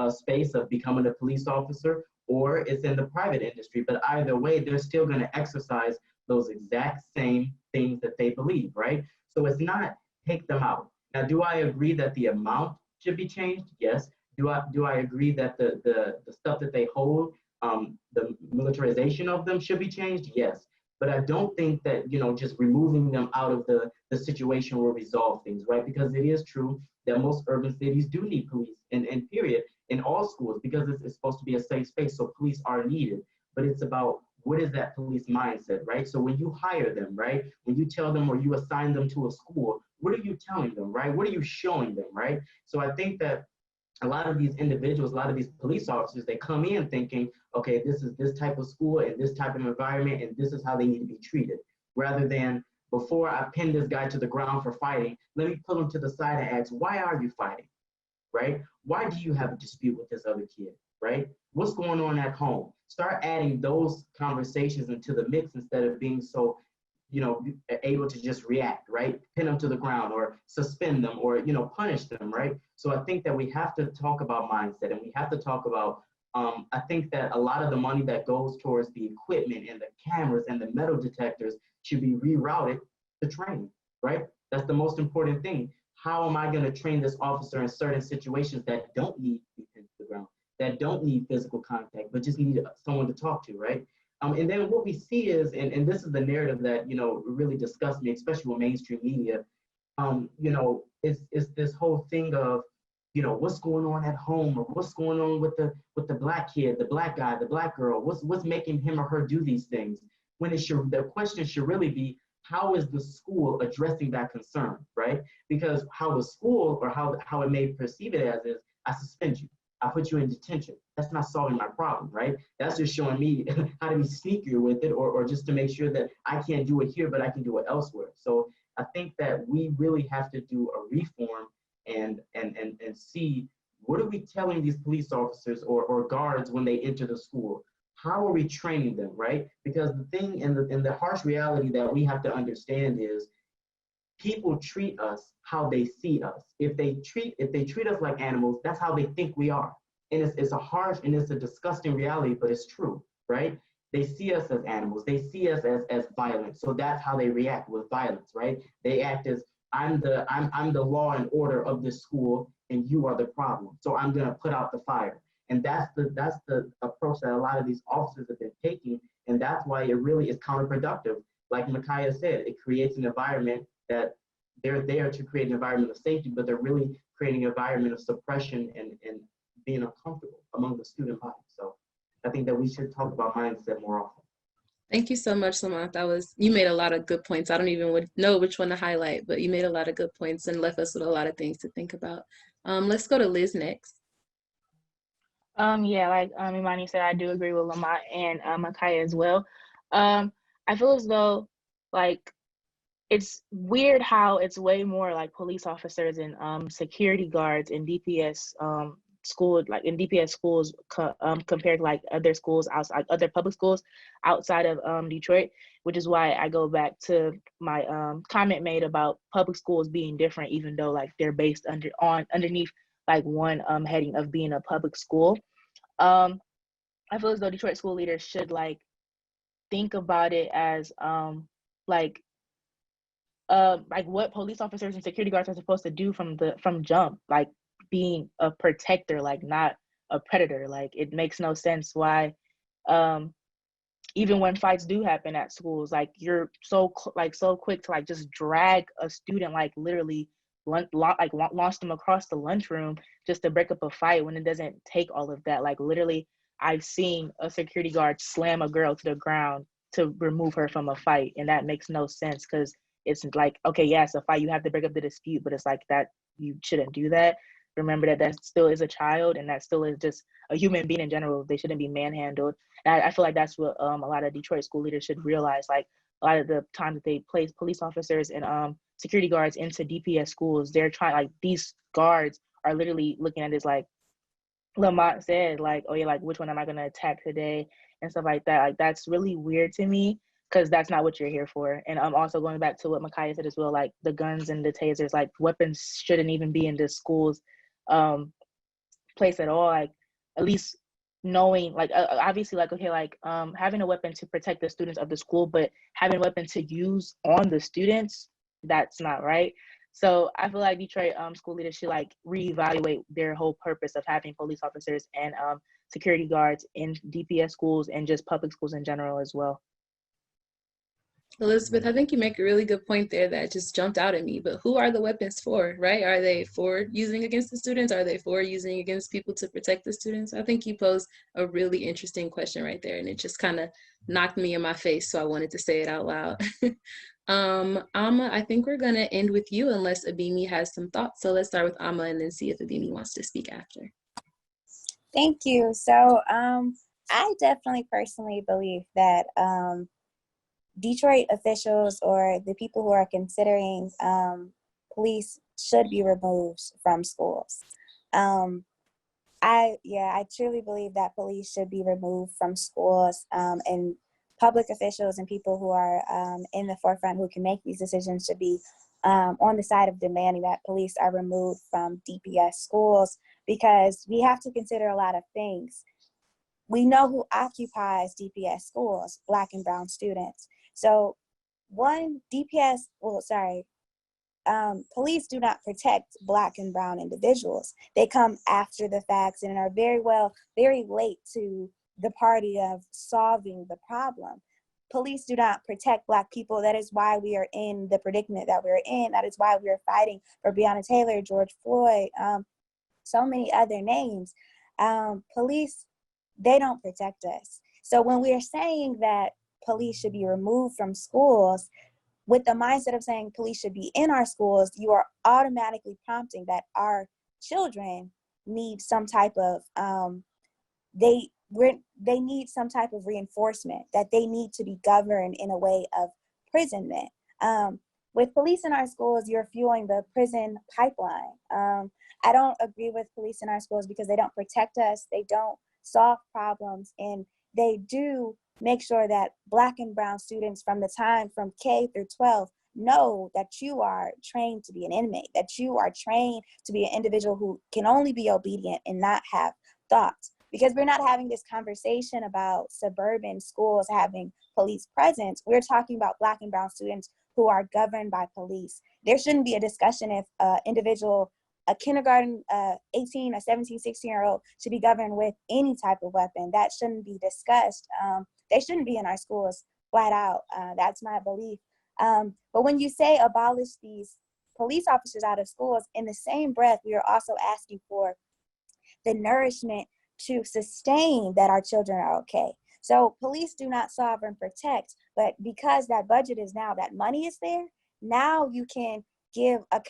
space of becoming a police officer, or it's in the private industry. But either way, they're still going to exercise those exact same things that they believe, right? So it's not take them out. Now, do I agree that the amount should be changed? Yes. Do I agree that the stuff that they hold, the militarization of them should be changed? Yes. But I don't think that, you know, just removing them out of the situation will resolve things, right? Because it is true that most urban cities do need police, and period, in all schools, because it's supposed to be a safe space, so police are needed. But it's about what is that police mindset, right? So when you hire them, right? When you tell them or you assign them to a school, what are you telling them, right? What are you showing them, right? So I think that a lot of these individuals, a lot of these police officers, they come in thinking, okay, this is this type of school and this type of environment, and this is how they need to be treated. Rather than, before I pin this guy to the ground for fighting, let me pull him to the side and ask, why are you fighting, right? Why do you have a dispute with this other kid, right? What's going on at home? Start adding those conversations into the mix instead of being so, you know, able to just react, right? Pin them to the ground or suspend them or, you know, punish them, right? So I think that we have to talk about mindset, and we have to talk about, I think that a lot of the money that goes towards the equipment and the cameras and the metal detectors should be rerouted to training, right? That's the most important thing. How am I going to train this officer in certain situations that don't need to be pinned to the ground, that don't need physical contact, but just need someone to talk to, right? And then what we see is, and this is the narrative that, you know, really disgusts me, especially with mainstream media, you know, it's this whole thing of, you know, what's going on at home, or what's going on with the black kid, the black guy, the black girl, what's making him or her do these things? When the question should really be, how is the school addressing that concern, right? Because how the school, or how it may perceive it as, is I suspend you, I put you in detention. That's not solving my problem, right? That's just showing me how to be sneakier with it, or just to make sure that I can't do it here, but I can do it elsewhere. So I think that we really have to do a reform and see, what are we telling these police officers or guards when they enter the school? How are we training them, right? Because the thing and the harsh reality that we have to understand is, people treat us how they see us. If they treat us like animals, that's how they think we are. And it's a harsh and it's a disgusting reality, but it's true, right? They see us as animals. They see us as violent. So that's how they react with violence, right? They act as, I'm the law and order of this school, and you are the problem. So I'm gonna put out the fire. And that's the approach that a lot of these officers have been taking, and that's why it really is counterproductive. Like Makiah said, it creates an environment that they're there to create an environment of safety, but they're really creating an environment of suppression and being uncomfortable among the student body. So I think that we should talk about mindset more often. Thank you so much, Lamont. You made a lot of good points. I don't even know which one to highlight, but you made a lot of good points and left us with a lot of things to think about. Let's go to Liz next. Yeah, like Imani said, I do agree with Lamont and Makiah as well. I feel as though, like, it's weird how it's way more like police officers and security guards in DPS school, like in DPS schools compared to like other schools outside, other public schools outside of Detroit, which is why I go back to my comment made about public schools being different, even though like they're based underneath like one heading of being a public school. I feel as though Detroit school leaders should like think about it as like what police officers and security guards are supposed to do from jump, like being a protector, like not a predator. Like it makes no sense why even when fights do happen at schools, like you're so quick to like just drag a student, like literally launch them across the lunchroom just to break up a fight, when it doesn't take all of that. Like literally I've seen a security guard slam a girl to the ground to remove her from a fight, and that makes no sense, because it's like, okay, yeah, it's a fight, you have to break up the dispute, but it's like that you shouldn't do that. Remember that still is a child, and that still is just a human being in general. They shouldn't be manhandled. And I feel like that's what a lot of Detroit school leaders should realize. Like a lot of the time that they place police officers and security guards into DPS schools, they're trying, like these guards are literally looking at this like Lamont said, like, oh yeah, like which one am I gonna attack today and stuff like that. Like that's really weird to me, because that's not what you're here for. And I'm also going back to what Makiah said as well, like the guns and the tasers, like weapons shouldn't even be in the schools place at all. Like at least knowing, like obviously, like okay, like having a weapon to protect the students of the school, but having a weapon to use on the students, that's not right. So I feel like Detroit school leaders should like reevaluate their whole purpose of having police officers and security guards in DPS schools and just public schools in general as well. Elizabeth, I think you make a really good point there that just jumped out at me, but who are the weapons for, right? Are they for using against the students? Are they for using against people to protect the students? I think you posed a really interesting question right there, and it just kind of knocked me in my face, so I wanted to say it out loud. Amma, I think we're gonna end with you unless Abimi has some thoughts. So let's start with Amma and then see if Abimi wants to speak after. Thank you. So I definitely personally believe that Detroit officials or the people who are considering police should be removed from schools. I truly believe that police should be removed from schools, and public officials and people who are in the forefront who can make these decisions should be on the side of demanding that police are removed from DPS schools, because we have to consider a lot of things. We know who occupies DPS schools: Black and brown students. So police do not protect Black and brown individuals. They come after the facts and are very late to the party of solving the problem. Police do not protect Black people. That is why we are in the predicament that we're in. That is why we are fighting for Breonna Taylor, George Floyd, so many other names. Police, they don't protect us. So when we're saying that police should be removed from schools, with the mindset of saying police should be in our schools, you are automatically prompting that our children need some type of they need some type of reinforcement, that they need to be governed in a way of imprisonment. With police in our schools, you're fueling the prison pipeline. I don't agree with police in our schools because they don't protect us, they don't solve problems, and they do make sure that Black and brown students from K through 12 know that you are trained to be an inmate, that you are trained to be an individual who can only be obedient and not have thoughts. Because we're not having this conversation about suburban schools having police presence. We're talking about Black and brown students who are governed by police. There shouldn't be a discussion if a kindergarten, 18, a 17, 16-year-old should be governed with any type of weapon. That shouldn't be discussed. They shouldn't be in our schools, flat out. That's my belief. But when you say abolish these police officers out of schools, in the same breath, we are also asking for the nourishment to sustain that our children are okay. So police do not solve and protect, but because that budget is now, that money is there, now you can give a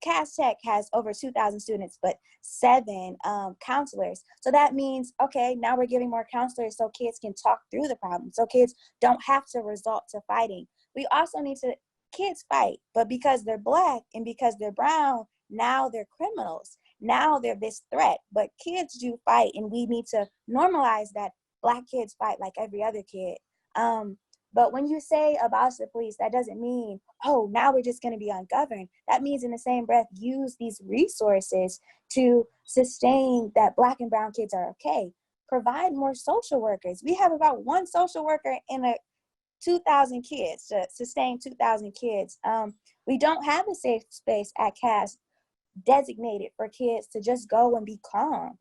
Cass Tech has over 2,000 students, but 7 counselors. So that means, okay, now we're giving more counselors so kids can talk through the problem, so kids don't have to resort to fighting. We also need to kids fight, but because they're Black and because they're brown, now they're criminals. Now they're this threat, but kids do fight, and we need to normalize that Black kids fight like every other kid. But when you say abolish the police, that doesn't mean, oh, now we're just going to be ungoverned. That means in the same breath, use these resources to sustain that Black and brown kids are okay. Provide more social workers. We have about one social worker in a 2,000 kids to sustain 2,000 kids. We don't have a safe space at CAS designated for kids to just go and be calm.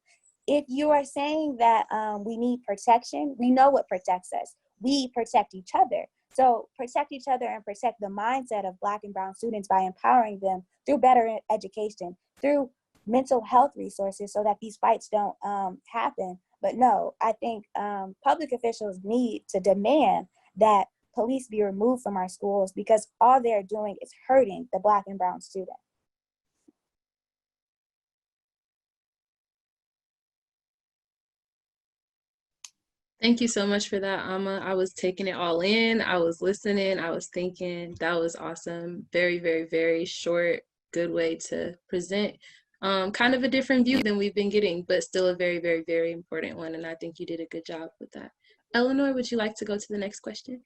If you are saying that we need protection, we know what protects us. We protect each other. So protect each other and protect the mindset of Black and brown students by empowering them through better education, through mental health resources so that these fights don't happen. But no, I think public officials need to demand that police be removed from our schools because all they're doing is hurting the Black and brown student. Thank you so much for that, Amma. I was taking it all in. I was listening. I was thinking. That was awesome. Very, very, very short, good way to present kind of a different view than we've been getting, but still a very, very, very important one. And I think you did a good job with that. Eleanor, would you like to go to the next question?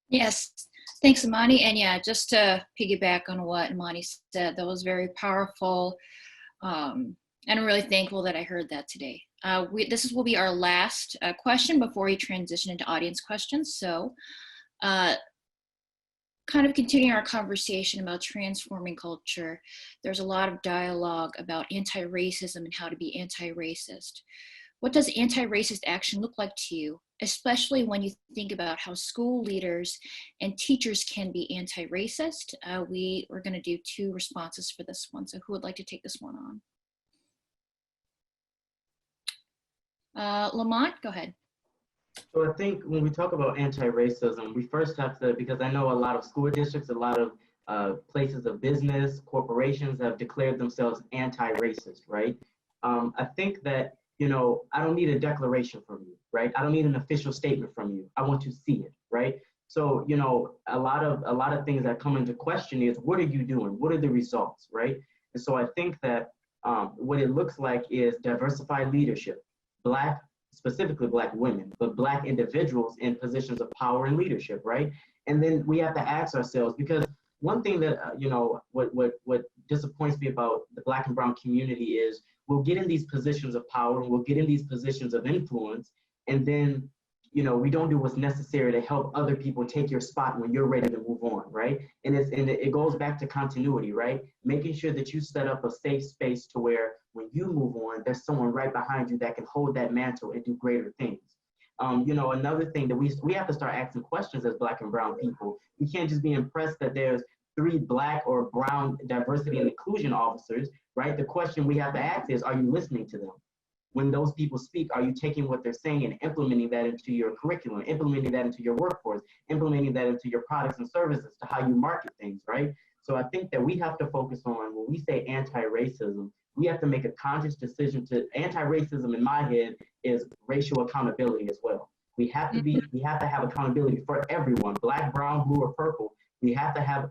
Yes, thanks, Imani. And yeah, just to piggyback on what Imani said, that was very powerful. And I'm really thankful that I heard that today. This will be our last question before we transition into audience questions. So kind of continuing our conversation about transforming culture, there's a lot of dialogue about anti-racism and how to be anti-racist. What does anti-racist action look like to you, especially when you think about how school leaders and teachers can be anti-racist? We're going to do 2 responses for this one. So who would like to take this one on? Lamont, go ahead. So I think when we talk about anti-racism, we first have to, because I know a lot of school districts, a lot of places of business, corporations have declared themselves anti-racist, right? I think that, you know, I don't need a declaration from you, right? I don't need an official statement from you. I want to see it, right? So, you know, a lot of things that come into question is, what are you doing? What are the results, right? And so I think that what it looks like is diversified leadership, specifically Black women, but Black individuals in positions of power and leadership, right? And then we have to ask ourselves, because one thing that, you know, what disappoints me about the Black and brown community is we'll get in these positions of power and we'll get in these positions of influence, and then, you know, we don't do what's necessary to help other people take your spot when you're ready to move on, right? And it goes back to continuity, right? Making sure that you set up a safe space to where when you move on, there's someone right behind you that can hold that mantle and do greater things. You know, another thing that we have to start asking questions as Black and brown people. We can't just be impressed that there's 3 Black or brown diversity and inclusion officers, right? The question we have to ask is, are you listening to them? When those people speak, are you taking what they're saying and implementing that into your curriculum, implementing that into your workforce, implementing that into your products and services, to how you market things, right? So I think that we have to focus on, when we say anti-racism, we have to make a conscious decision to, anti-racism in my head is racial accountability as well. We have to have accountability for everyone, Black, brown, blue, or purple. We have to have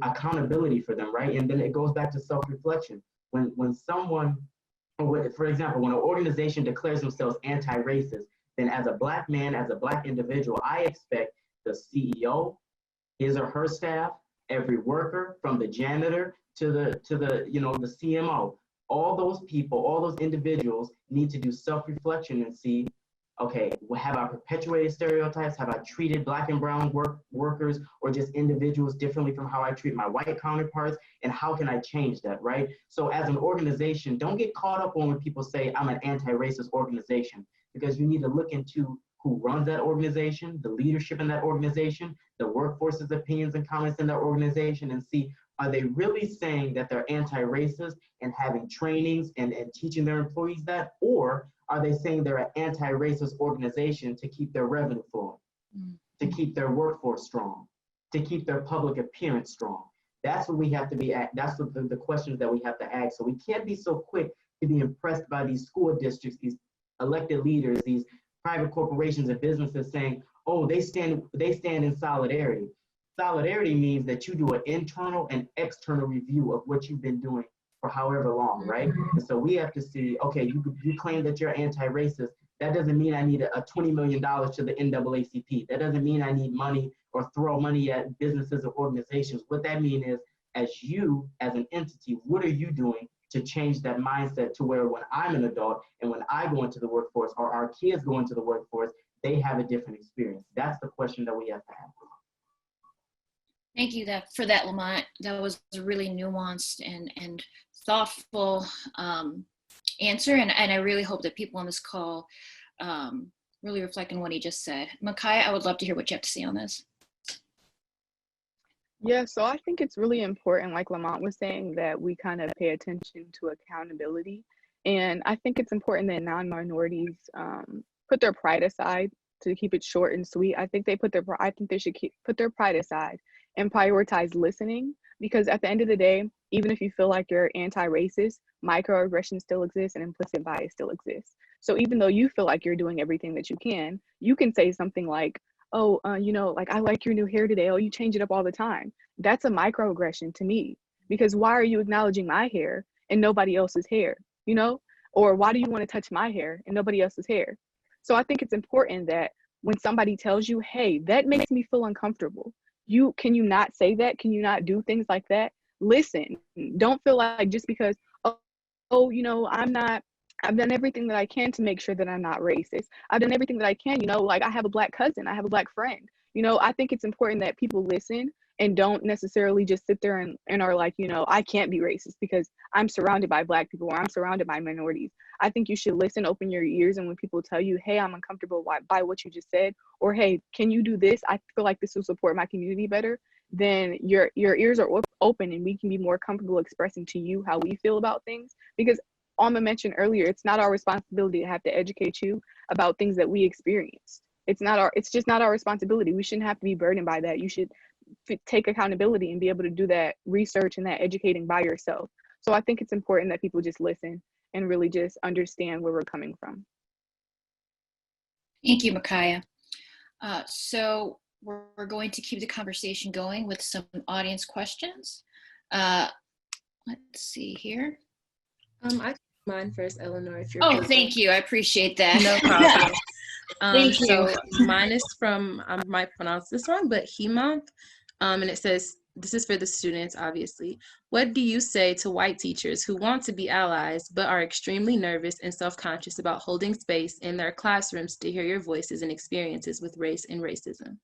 accountability for them, right? And then it goes back to self-reflection. When someone, for example, when an organization declares themselves anti-racist, then as a Black man, as a Black individual, I expect the CEO, his or her staff, every worker, from the janitor to the you know, the CMO, all those people, all those individuals need to do self-reflection and see, okay, have I perpetuated stereotypes? Have I treated Black and brown workers or just individuals differently from how I treat my white counterparts? And how can I change that, right? So as an organization, don't get caught up on when people say I'm an anti-racist organization, because you need to look into who runs that organization, the leadership in that organization, the workforce's opinions and comments in that organization, and see, are they really saying that they're anti-racist and having trainings and teaching their employees that? Or are they saying they're an anti-racist organization to keep their revenue flowing, to keep their workforce strong, to keep their public appearance strong? That's what we have to be at. That's what the questions that we have to ask. So we can't be so quick to be impressed by these school districts, these elected leaders, these private corporations and businesses saying, oh, they stand in solidarity. Solidarity means that you do an internal and external review of what you've been doing for however long, right? And so we have to see, okay, you claim that you're anti-racist. That doesn't mean I need a $20 million to the NAACP. That doesn't mean I need money or throw money at businesses or organizations. What that means is, as you, as an entity, what are you doing to change that mindset to where when I'm an adult and when I go into the workforce or our kids go into the workforce, they have a different experience? That's the question that we have to have. Thank you for that, Lamont. That was a really nuanced and thoughtful answer. And I really hope that people on this call really reflect on what he just said. Makiah, I would love to hear what you have to say on this. Yeah, so I think it's really important, like Lamont was saying, that we kind of pay attention to accountability. And I think it's important that non-minorities put their pride aside, to keep it short and sweet. I think they should put their pride aside and prioritize listening, because at the end of the day, even if you feel like you're anti-racist, microaggressions still exist and implicit bias still exists. So even though you feel like you're doing everything that you can say something like, oh, like, I like your new hair today. Oh, you change it up all the time. That's a microaggression to me, because why are you acknowledging my hair and nobody else's hair, Or why do you want to touch my hair and nobody else's hair? So I think it's important that when somebody tells you, hey, that makes me feel uncomfortable, can you not say that? Can you not do things like that? Listen. Don't feel like just because, I've done everything that I can to make sure that I'm not racist. I've done everything that I can, like I have a Black cousin, I have a Black friend. I think it's important that people listen and don't necessarily just sit there and are like, I can't be racist because I'm surrounded by Black people or I'm surrounded by minorities. I think you should listen, open your ears, and when people tell you, hey, I'm uncomfortable by what you just said, or hey, can you do this? I feel like this will support my community better. Then your ears are open and we can be more comfortable expressing to you how we feel about things. Because Alma mentioned earlier, it's not our responsibility to have to educate you about things that we experienced. It's just not our responsibility. We shouldn't have to be burdened by that. You should take accountability and be able to do that research and that educating by yourself. So I think it's important that people just listen and really just understand where we're coming from. Thank you, Makiah. So we're going to keep the conversation going with some audience questions. Let's see here. I can mine first, Eleanor, if you're Oh, thank you. I appreciate that. No problem. Thank you. So mine is from, I might pronounce this wrong, but Hemant. And it says, this is for the students, obviously. What do you say to white teachers who want to be allies, but are extremely nervous and self-conscious about holding space in their classrooms to hear your voices and experiences with race and racism?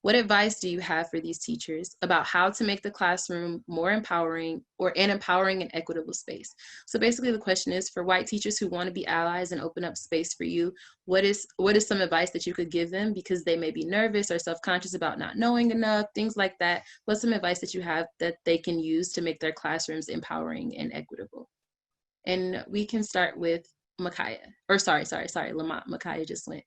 What advice do you have for these teachers about how to make the classroom more empowering or an empowering and equitable space? So basically the question is, for white teachers who want to be allies and open up space for you, what is some advice that you could give them because they may be nervous or self-conscious about not knowing enough, things like that? What's some advice that you have that they can use to make their classrooms empowering and equitable? And we can start with Makiah, or sorry, Lamont. Makiah just went.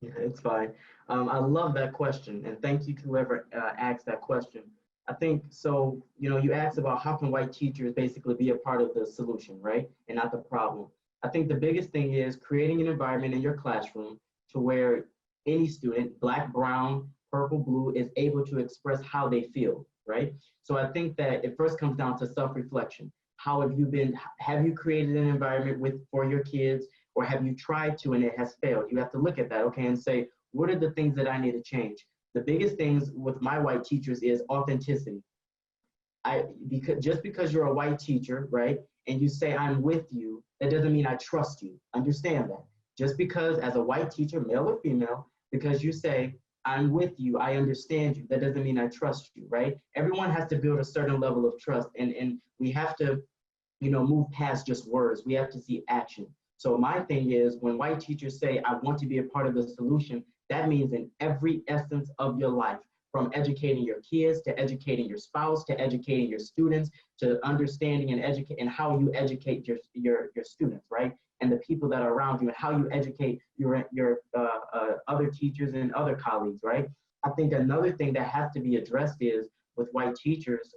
Yeah, it's fine. I love that question, and thank you to whoever asked that question. I think so. You asked about how can white teachers basically be a part of the solution, right, and not the problem. I think the biggest thing is creating an environment in your classroom to where any student, Black, brown, purple, blue, is able to express how they feel, right? So I think that it first comes down to self-reflection. How have you created an environment for your kids, or have you tried to and it has failed? You have to look at that, okay, and say, what are the things that I need to change? The biggest things with my white teachers is authenticity. Just because you're a white teacher, right, and you say I'm with you, that doesn't mean I trust you. Understand that. Just because as a white teacher, male or female, because you say I'm with you, I understand you, that doesn't mean I trust you, right? Everyone has to build a certain level of trust, and we have to, move past just words. We have to see action. So my thing is, when white teachers say, I want to be a part of the solution, that means in every essence of your life, from educating your kids, to educating your spouse, to educating your students, to understanding and how you educate your students, right? And the people that are around you, and how you educate your other teachers and other colleagues, right? I think another thing that has to be addressed is, with white teachers,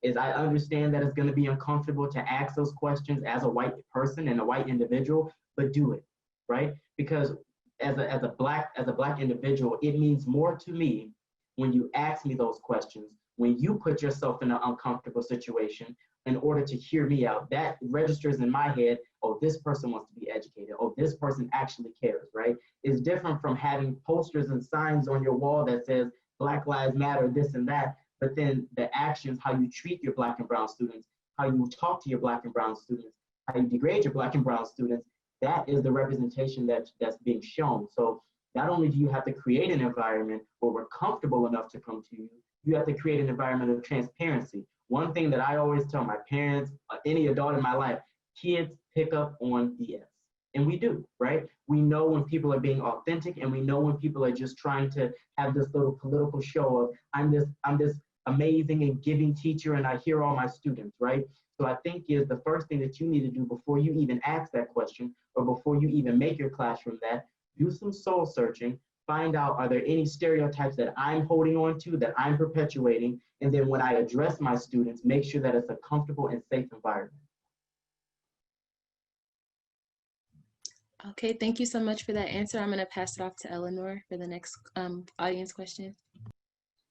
is I understand that it's going to be uncomfortable to ask those questions as a white person and a white individual, but do it, right? Because as a black individual, it means more to me when you ask me those questions, when you put yourself in an uncomfortable situation in order to hear me out, that registers in my head, oh, this person wants to be educated. Oh, this person actually cares, right? It's different from having posters and signs on your wall that says Black Lives Matter, this and that, but then the actions, how you treat your Black and brown students, how you talk to your Black and brown students, how you degrade your Black and brown students, that is the representation that's being shown. So not only do you have to create an environment where we're comfortable enough to come to you, you have to create an environment of transparency. One thing that I always tell my parents, any adult in my life, kids pick up on BS. And we do, right? We know when people are being authentic, and we know when people are just trying to have this little political show of, I'm this amazing and giving teacher and I hear all my students, right? So I think is the first thing that you need to do before you even ask that question or before you even make your classroom that, do some soul searching, find out, are there any stereotypes that I'm holding on to, that I'm perpetuating? And then when I address my students, make sure that it's a comfortable and safe environment. Okay, thank you so much for that answer. I'm gonna pass it off to Eleanor for the next audience question.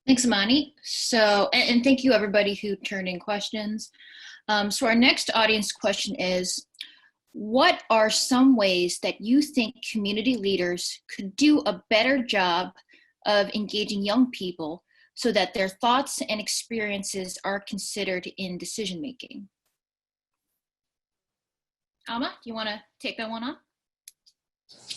Thanks, Amani. So, and thank you everybody who turned in questions. So our next audience question is, what are some ways that you think community leaders could do a better job of engaging young people so that their thoughts and experiences are considered in decision-making? Alma, do you wanna take that one on?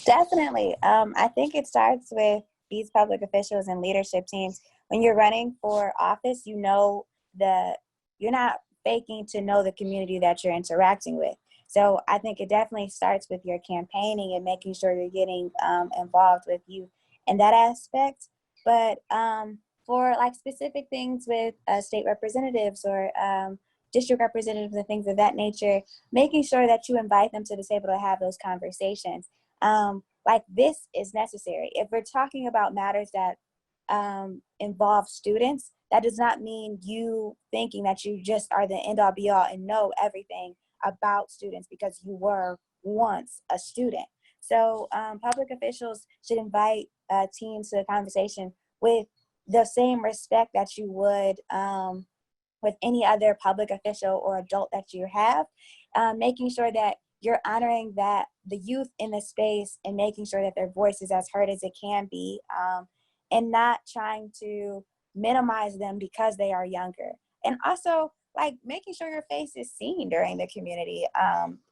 Definitely. I think it starts with these public officials and leadership teams. When you're running for office, you know that you're not faking to know the community that you're interacting with. So I think it definitely starts with your campaigning and making sure you're getting involved with youth in that aspect. But for like specific things with state representatives or district representatives and things of that nature, making sure that you invite them to the table to have those conversations. Like this is necessary. If we're talking about matters that involve students, that does not mean you thinking that you just are the end all be all and know everything about students because you were once a student. So public officials should invite teams to the conversation with the same respect that you would with any other public official or adult that you have, making sure that you're honoring that the youth in the space and making sure that their voice is as heard as it can be, and not trying to minimize them because they are younger. And also like making sure your face is seen during the community.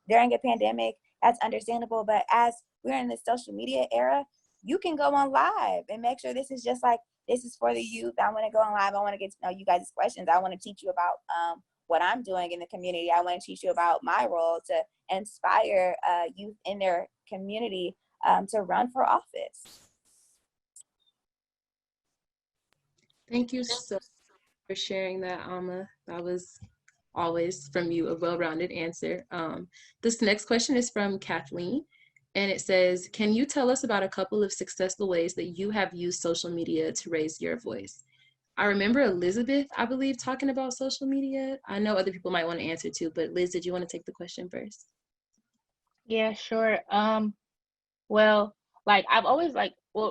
During a pandemic, that's understandable, but as we're in the social media era, you can go on live and make sure this is just like, this is for the youth. I want to go on live. I want to get to know you guys' questions. I want to teach you about what I'm doing in the community. I want to teach you about my role to inspire youth in their community to run for office. Thank you so much for sharing that, Alma. That was always from you a well-rounded answer. This next question is from Kathleen, and it says, can you tell us about a couple of successful ways that you have used social media to raise your voice? I remember Elizabeth, I believe, talking about social media. I know other people might want to answer too, but Liz, did you want to take the question first? Yeah, sure. Well, like I've always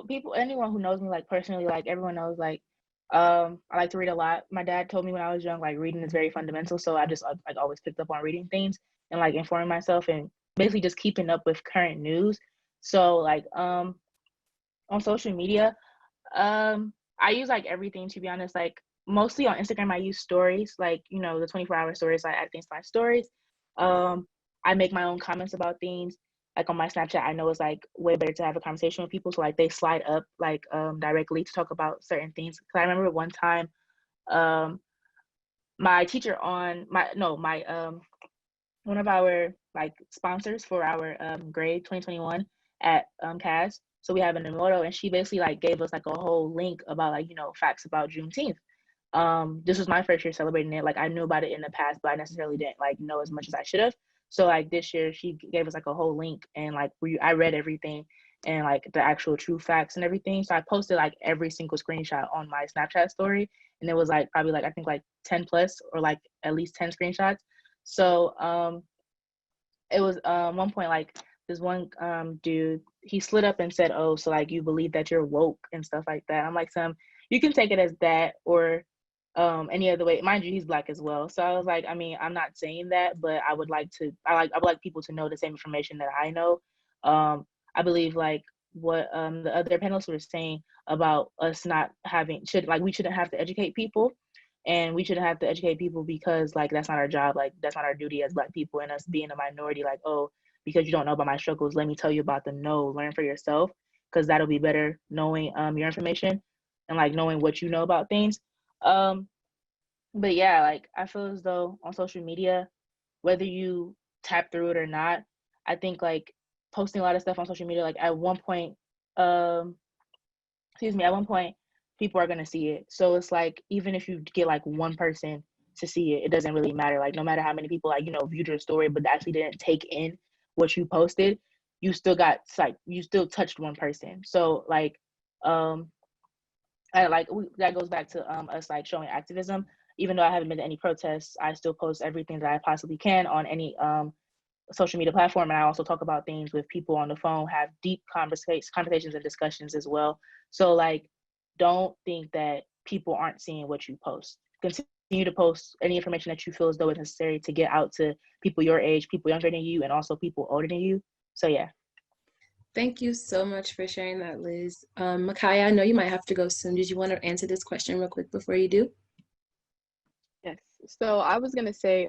people, anyone who knows me like personally, like everyone knows, like I like to read a lot. My dad told me when I was young, like reading is very fundamental. So I just like always picked up on reading things and like informing myself and basically just keeping up with current news. So like on social media, I use like everything, to be honest. Like mostly on Instagram, I use stories, like, you know, the 24-hour stories. I add things to my stories. I make my own comments about things. Like on my Snapchat, I know it's like way better to have a conversation with people. So like they slide up like directly to talk about certain things. Cause I remember one time, my teacher on one of our like sponsors for our grade 2021 at CAS. So we have an Emoto, and she basically like gave us like a whole link about like, you know, facts about Juneteenth. This was my first year celebrating it. Like I knew about it in the past, but I necessarily didn't like know as much as I should have. So like this year she gave us like a whole link, and like I read everything and like the actual true facts and everything. So I posted like every single screenshot on my Snapchat story, and it was like probably like I think like 10 plus or like at least 10 screenshots. So it was one point like this one dude, he slid up and said, oh, so like you believe that you're woke and stuff like that. I'm like, you can take it as that or any other way. Mind you, he's Black as well. So I was like, I mean, I'm not saying that, but I would like people to know the same information that I know. I believe like what the other panelists were saying about us not having we shouldn't have to educate people, and we shouldn't have to educate people because like that's not our job, like that's not our duty as Black people, and us being a minority, like, oh, because you don't know about my struggles, let me tell you about them. No, learn for yourself, because that'll be better knowing your information and like knowing what you know about things. But yeah, like I feel as though on social media, whether you tap through it or not, I think like posting a lot of stuff on social media, like at one point, at one point, people are gonna see it. So it's like even if you get like one person to see it, it doesn't really matter. Like no matter how many people like viewed your story but actually didn't take in what you posted, you still touched one person. So like that goes back to us like showing activism. Even though I haven't been to any protests, I still post everything that I possibly can on any social media platform, and I also talk about things with people on the phone, have deep conversations and discussions as well. So like, don't think that people aren't seeing what you post. Continue to post any information that you feel as though it's necessary to get out to people your age, people younger than you, and also people older than you. So yeah. Thank you so much for sharing that, Liz. Makiah, I know you might have to go soon. Did you want to answer this question real quick before you do? Yes. So I was going to say,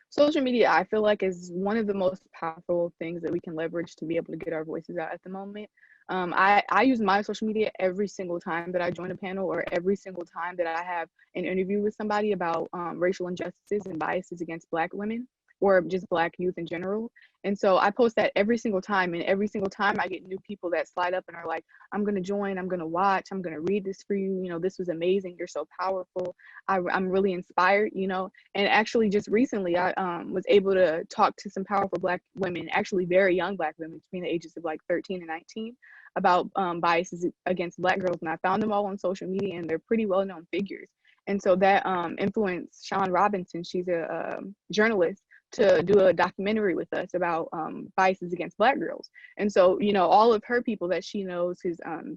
social media, I feel like, is one of the most powerful things that we can leverage to be able to get our voices out at the moment. I use my social media every single time that I join a panel or every single time that I have an interview with somebody about racial injustices and biases against Black women or just Black youth in general. And so I post that every single time, and every single time I get new people that slide up and are like, I'm going to join, I'm going to watch, I'm going to read this for you. This was amazing. You're so powerful. I'm really inspired, and actually just recently I was able to talk to some powerful Black women, actually very young Black women between the ages of like 13 and 19, about biases against Black girls. And I found them all on social media, and they're pretty well-known figures. And so that influenced Sean Robinson, she's a journalist, to do a documentary with us about biases against Black girls. And so, all of her people that she knows,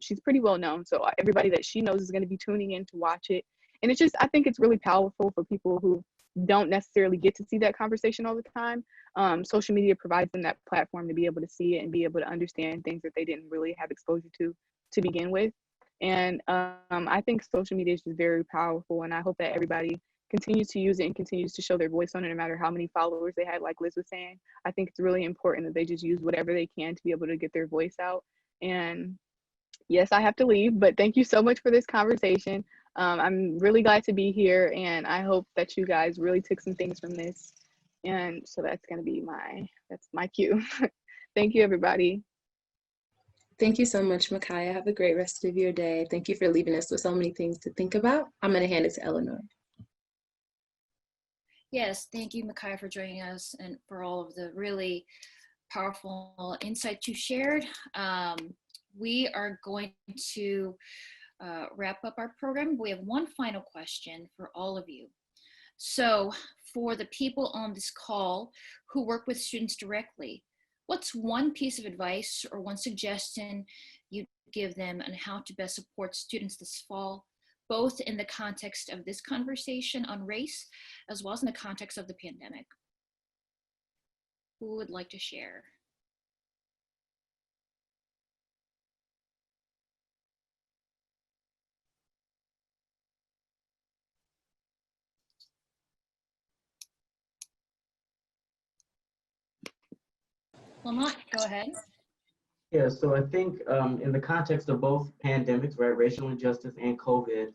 she's pretty well known. So everybody that she knows is going to be tuning in to watch it. And it's just, I think it's really powerful for people who don't necessarily get to see that conversation all the time. Social media provides them that platform to be able to see it and be able to understand things that they didn't really have exposure to begin with. And I think social media is just very powerful, and I hope that everybody continues to use it and continues to show their voice on it, no matter how many followers they had, like Liz was saying. I think it's really important that they just use whatever they can to be able to get their voice out. And yes, I have to leave, but thank you so much for this conversation. I'm really glad to be here, and I hope that you guys really took some things from this. And so that's going to be my cue. Thank you, everybody. Thank you so much, Makiah. Have a great rest of your day. Thank you for leaving us with so many things to think about. I'm going to hand it to Eleanor. Yes, thank you, Makiah, for joining us and for all of the really powerful insights you shared. We are going to wrap up our program. We have one final question for all of you. So for the people on this call who work with students directly, what's one piece of advice or one suggestion you'd give them on how to best support students this fall, both in the context of this conversation on race, as well as in the context of the pandemic? Who would like to share? Lamont, go ahead. Yeah, so I think in the context of both pandemics, right, racial injustice and COVID,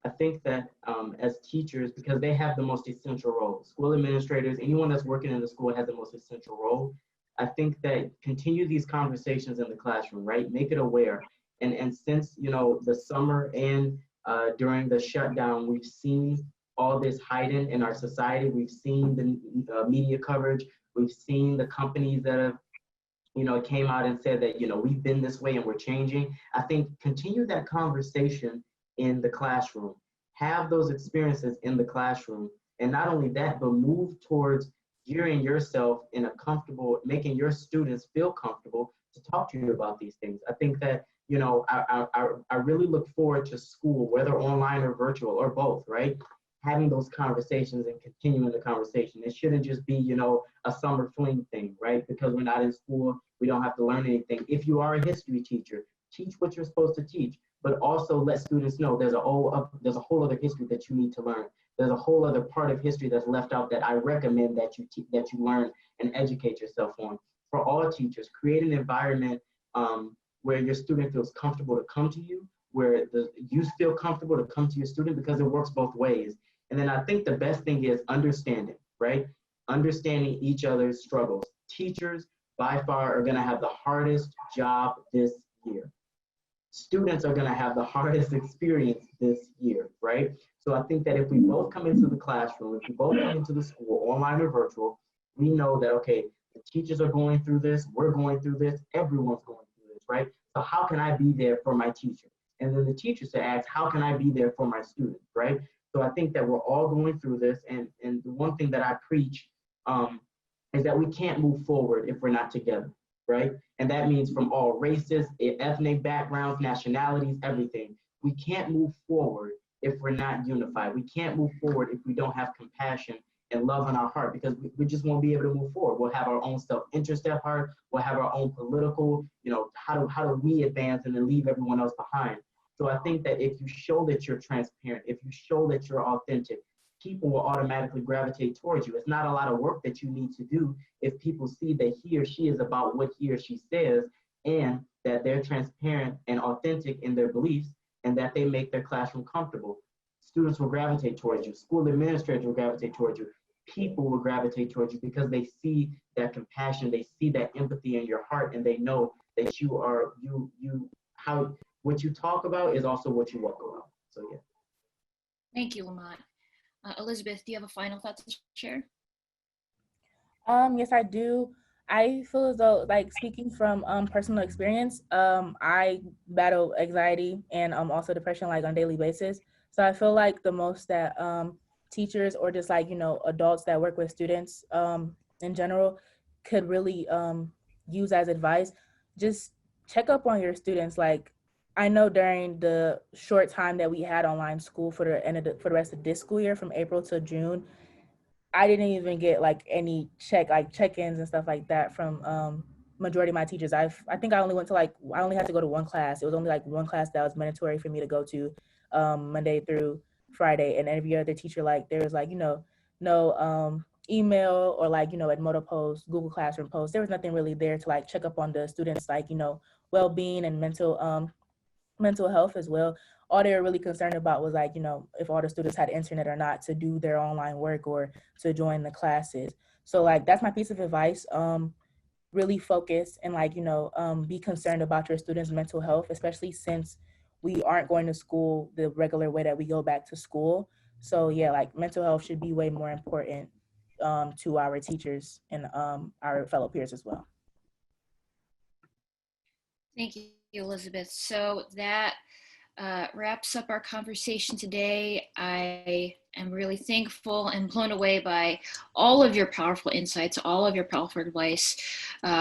I think that as teachers, because they have the most essential role, school administrators, anyone that's working in the school has the most essential role. I think that continue these conversations in the classroom, right? Make it aware. And since, the summer and during the shutdown, we've seen all this heightened in our society. We've seen the media coverage. We've seen the companies that have came out and said that, we've been this way and we're changing. I think continue that conversation in the classroom, have those experiences in the classroom. And not only that, but move towards gearing yourself in a comfortable, making your students feel comfortable to talk to you about these things. I think that, you know, I really look forward to school, whether online or virtual or both, right? Having those conversations and continuing the conversation. It shouldn't just be, you know, a summer fling thing, right? Because we're not in school, we don't have to learn anything. If you are a history teacher, teach what you're supposed to teach, but also let students know there's a whole other history that you need to learn. There's a whole other part of history that's left out that I recommend that you learn and educate yourself on. For all teachers, create an environment where your student feels comfortable to come to you, where you feel comfortable to come to your student, because it works both ways. And then I think the best thing is understanding, right? Understanding each other's struggles. Teachers by far are gonna have the hardest job this year. Students are gonna have the hardest experience this year, right? So I think that if we both come into the classroom, if we both come into the school, online or virtual, we know that, okay, the teachers are going through this, we're going through this, everyone's going through this, right? So how can I be there for my teacher? And then the teacher to ask, how can I be there for my student, right? So I think that we're all going through this, and the one thing that I preach is that we can't move forward if we're not together, right? And that means from all races, ethnic backgrounds, nationalities, everything. We can't move forward if we're not unified. We can't move forward if we don't have compassion and love in our heart, because we just won't be able to move forward. We'll have our own self-interest at heart. We'll have our own political, you know, how do we advance and then leave everyone else behind? So I think that if you show that you're transparent, if you show that you're authentic, people will automatically gravitate towards you. It's not a lot of work that you need to do if people see that he or she is about what he or she says, and that they're transparent and authentic in their beliefs, and that they make their classroom comfortable. Students will gravitate towards you. School administrators will gravitate towards you. People will gravitate towards you because they see that compassion, they see that empathy in your heart, and they know that you are, how what you talk about is also what you walk around. So yeah. Thank you, Lamont. Elizabeth, do you have a final thought to share? Yes, I do. I feel as though, like, speaking from personal experience, I battle anxiety and also depression, like, on a daily basis. So I feel like the most that teachers, or just, like, you know, adults that work with students in general could really use as advice, just check up on your students. Like, I know during the short time that we had online school for the rest of this school year, from April to June, I didn't even get like any check-ins and stuff like that from majority of my teachers. I think I only had to go to one class. It was only like one class that was mandatory for me to go to Monday through Friday, and every other teacher, like, there was like, you know, no email or like, you know, Edmodo posts, Google Classroom posts. There was nothing really there to like check up on the students, like, you know, well-being and mental health as well. All they were really concerned about was like, you know, if all the students had internet or not to do their online work or to join the classes. So like, that's my piece of advice. Really focus and like, you know, be concerned about your students' mental health, especially since we aren't going to school the regular way that we go back to school. So yeah, like, mental health should be way more important to our teachers and our fellow peers as well. Thank you, Elizabeth. So that wraps up our conversation today. I am really thankful and blown away by all of your powerful insights, all of your powerful advice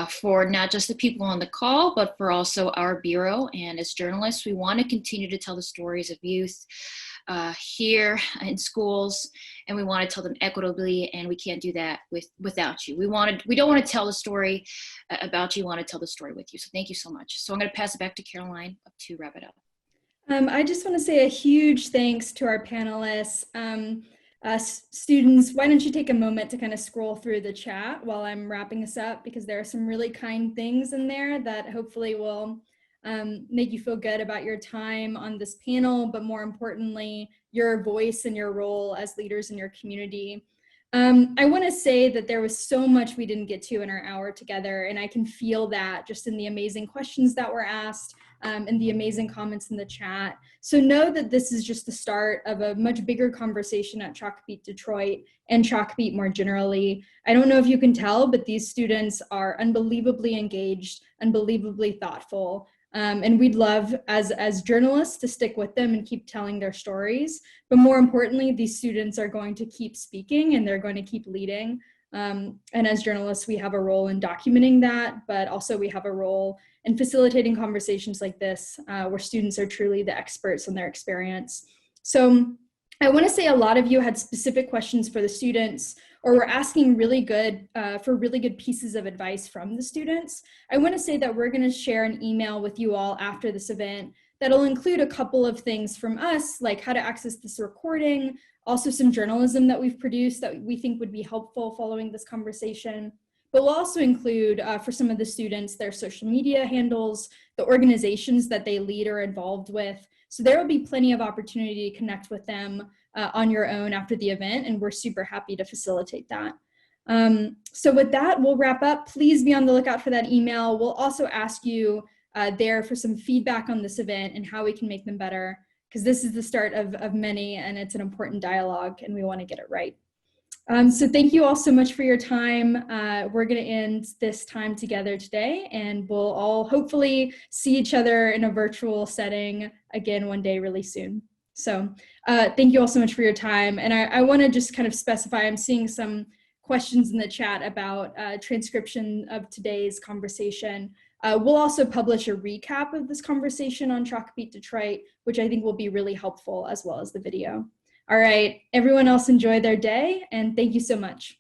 for not just the people on the call, but for also our bureau. And as journalists, we want to continue to tell the stories of youth here in schools, and we want to tell them equitably, and we can't do that without you. We don't want to tell the story about you, we want to tell the story with you. So thank you so much. So I'm going to pass it back to Caroline to wrap it up. I just want to say a huge thanks to our panelists. Students, why don't you take a moment to kind of scroll through the chat while I'm wrapping this up, because there are some really kind things in there that hopefully will make you feel good about your time on this panel, but more importantly, your voice and your role as leaders in your community. I want to say that there was so much we didn't get to in our hour together, and I can feel that just in the amazing questions that were asked and the amazing comments in the chat. So know that this is just the start of a much bigger conversation at Chalkbeat Detroit and Chalkbeat more generally. I don't know if you can tell, but these students are unbelievably engaged, unbelievably thoughtful. And we'd love, as journalists, to stick with them and keep telling their stories. But more importantly, these students are going to keep speaking and they're going to keep leading. And as journalists, we have a role in documenting that, but also we have a role in facilitating conversations like this, where students are truly the experts on their experience. So I want to say a lot of you had specific questions for the students, or were asking really good pieces of advice from the students. I want to say that we're going to share an email with you all after this event that'll include a couple of things from us, like how to access this recording, also some journalism that we've produced that we think would be helpful following this conversation. But we'll also include, for some of the students, their social media handles, the organizations that they lead or involved with. So there will be plenty of opportunity to connect with them on your own after the event, and we're super happy to facilitate that. So with that, we'll wrap up. Please be on the lookout for that email. We'll also ask you there for some feedback on this event and how we can make them better, because this is the start of many, and it's an important dialogue, and we want to get it right. So thank you all so much for your time. We're going to end this time together today, and we'll all hopefully see each other in a virtual setting again one day really soon. So thank you all so much for your time. And I want to just kind of specify, I'm seeing some questions in the chat about transcription of today's conversation. We'll also publish a recap of this conversation on Chalkbeat Detroit, which I think will be really helpful, as well as the video. All right, everyone else enjoy their day, and thank you so much.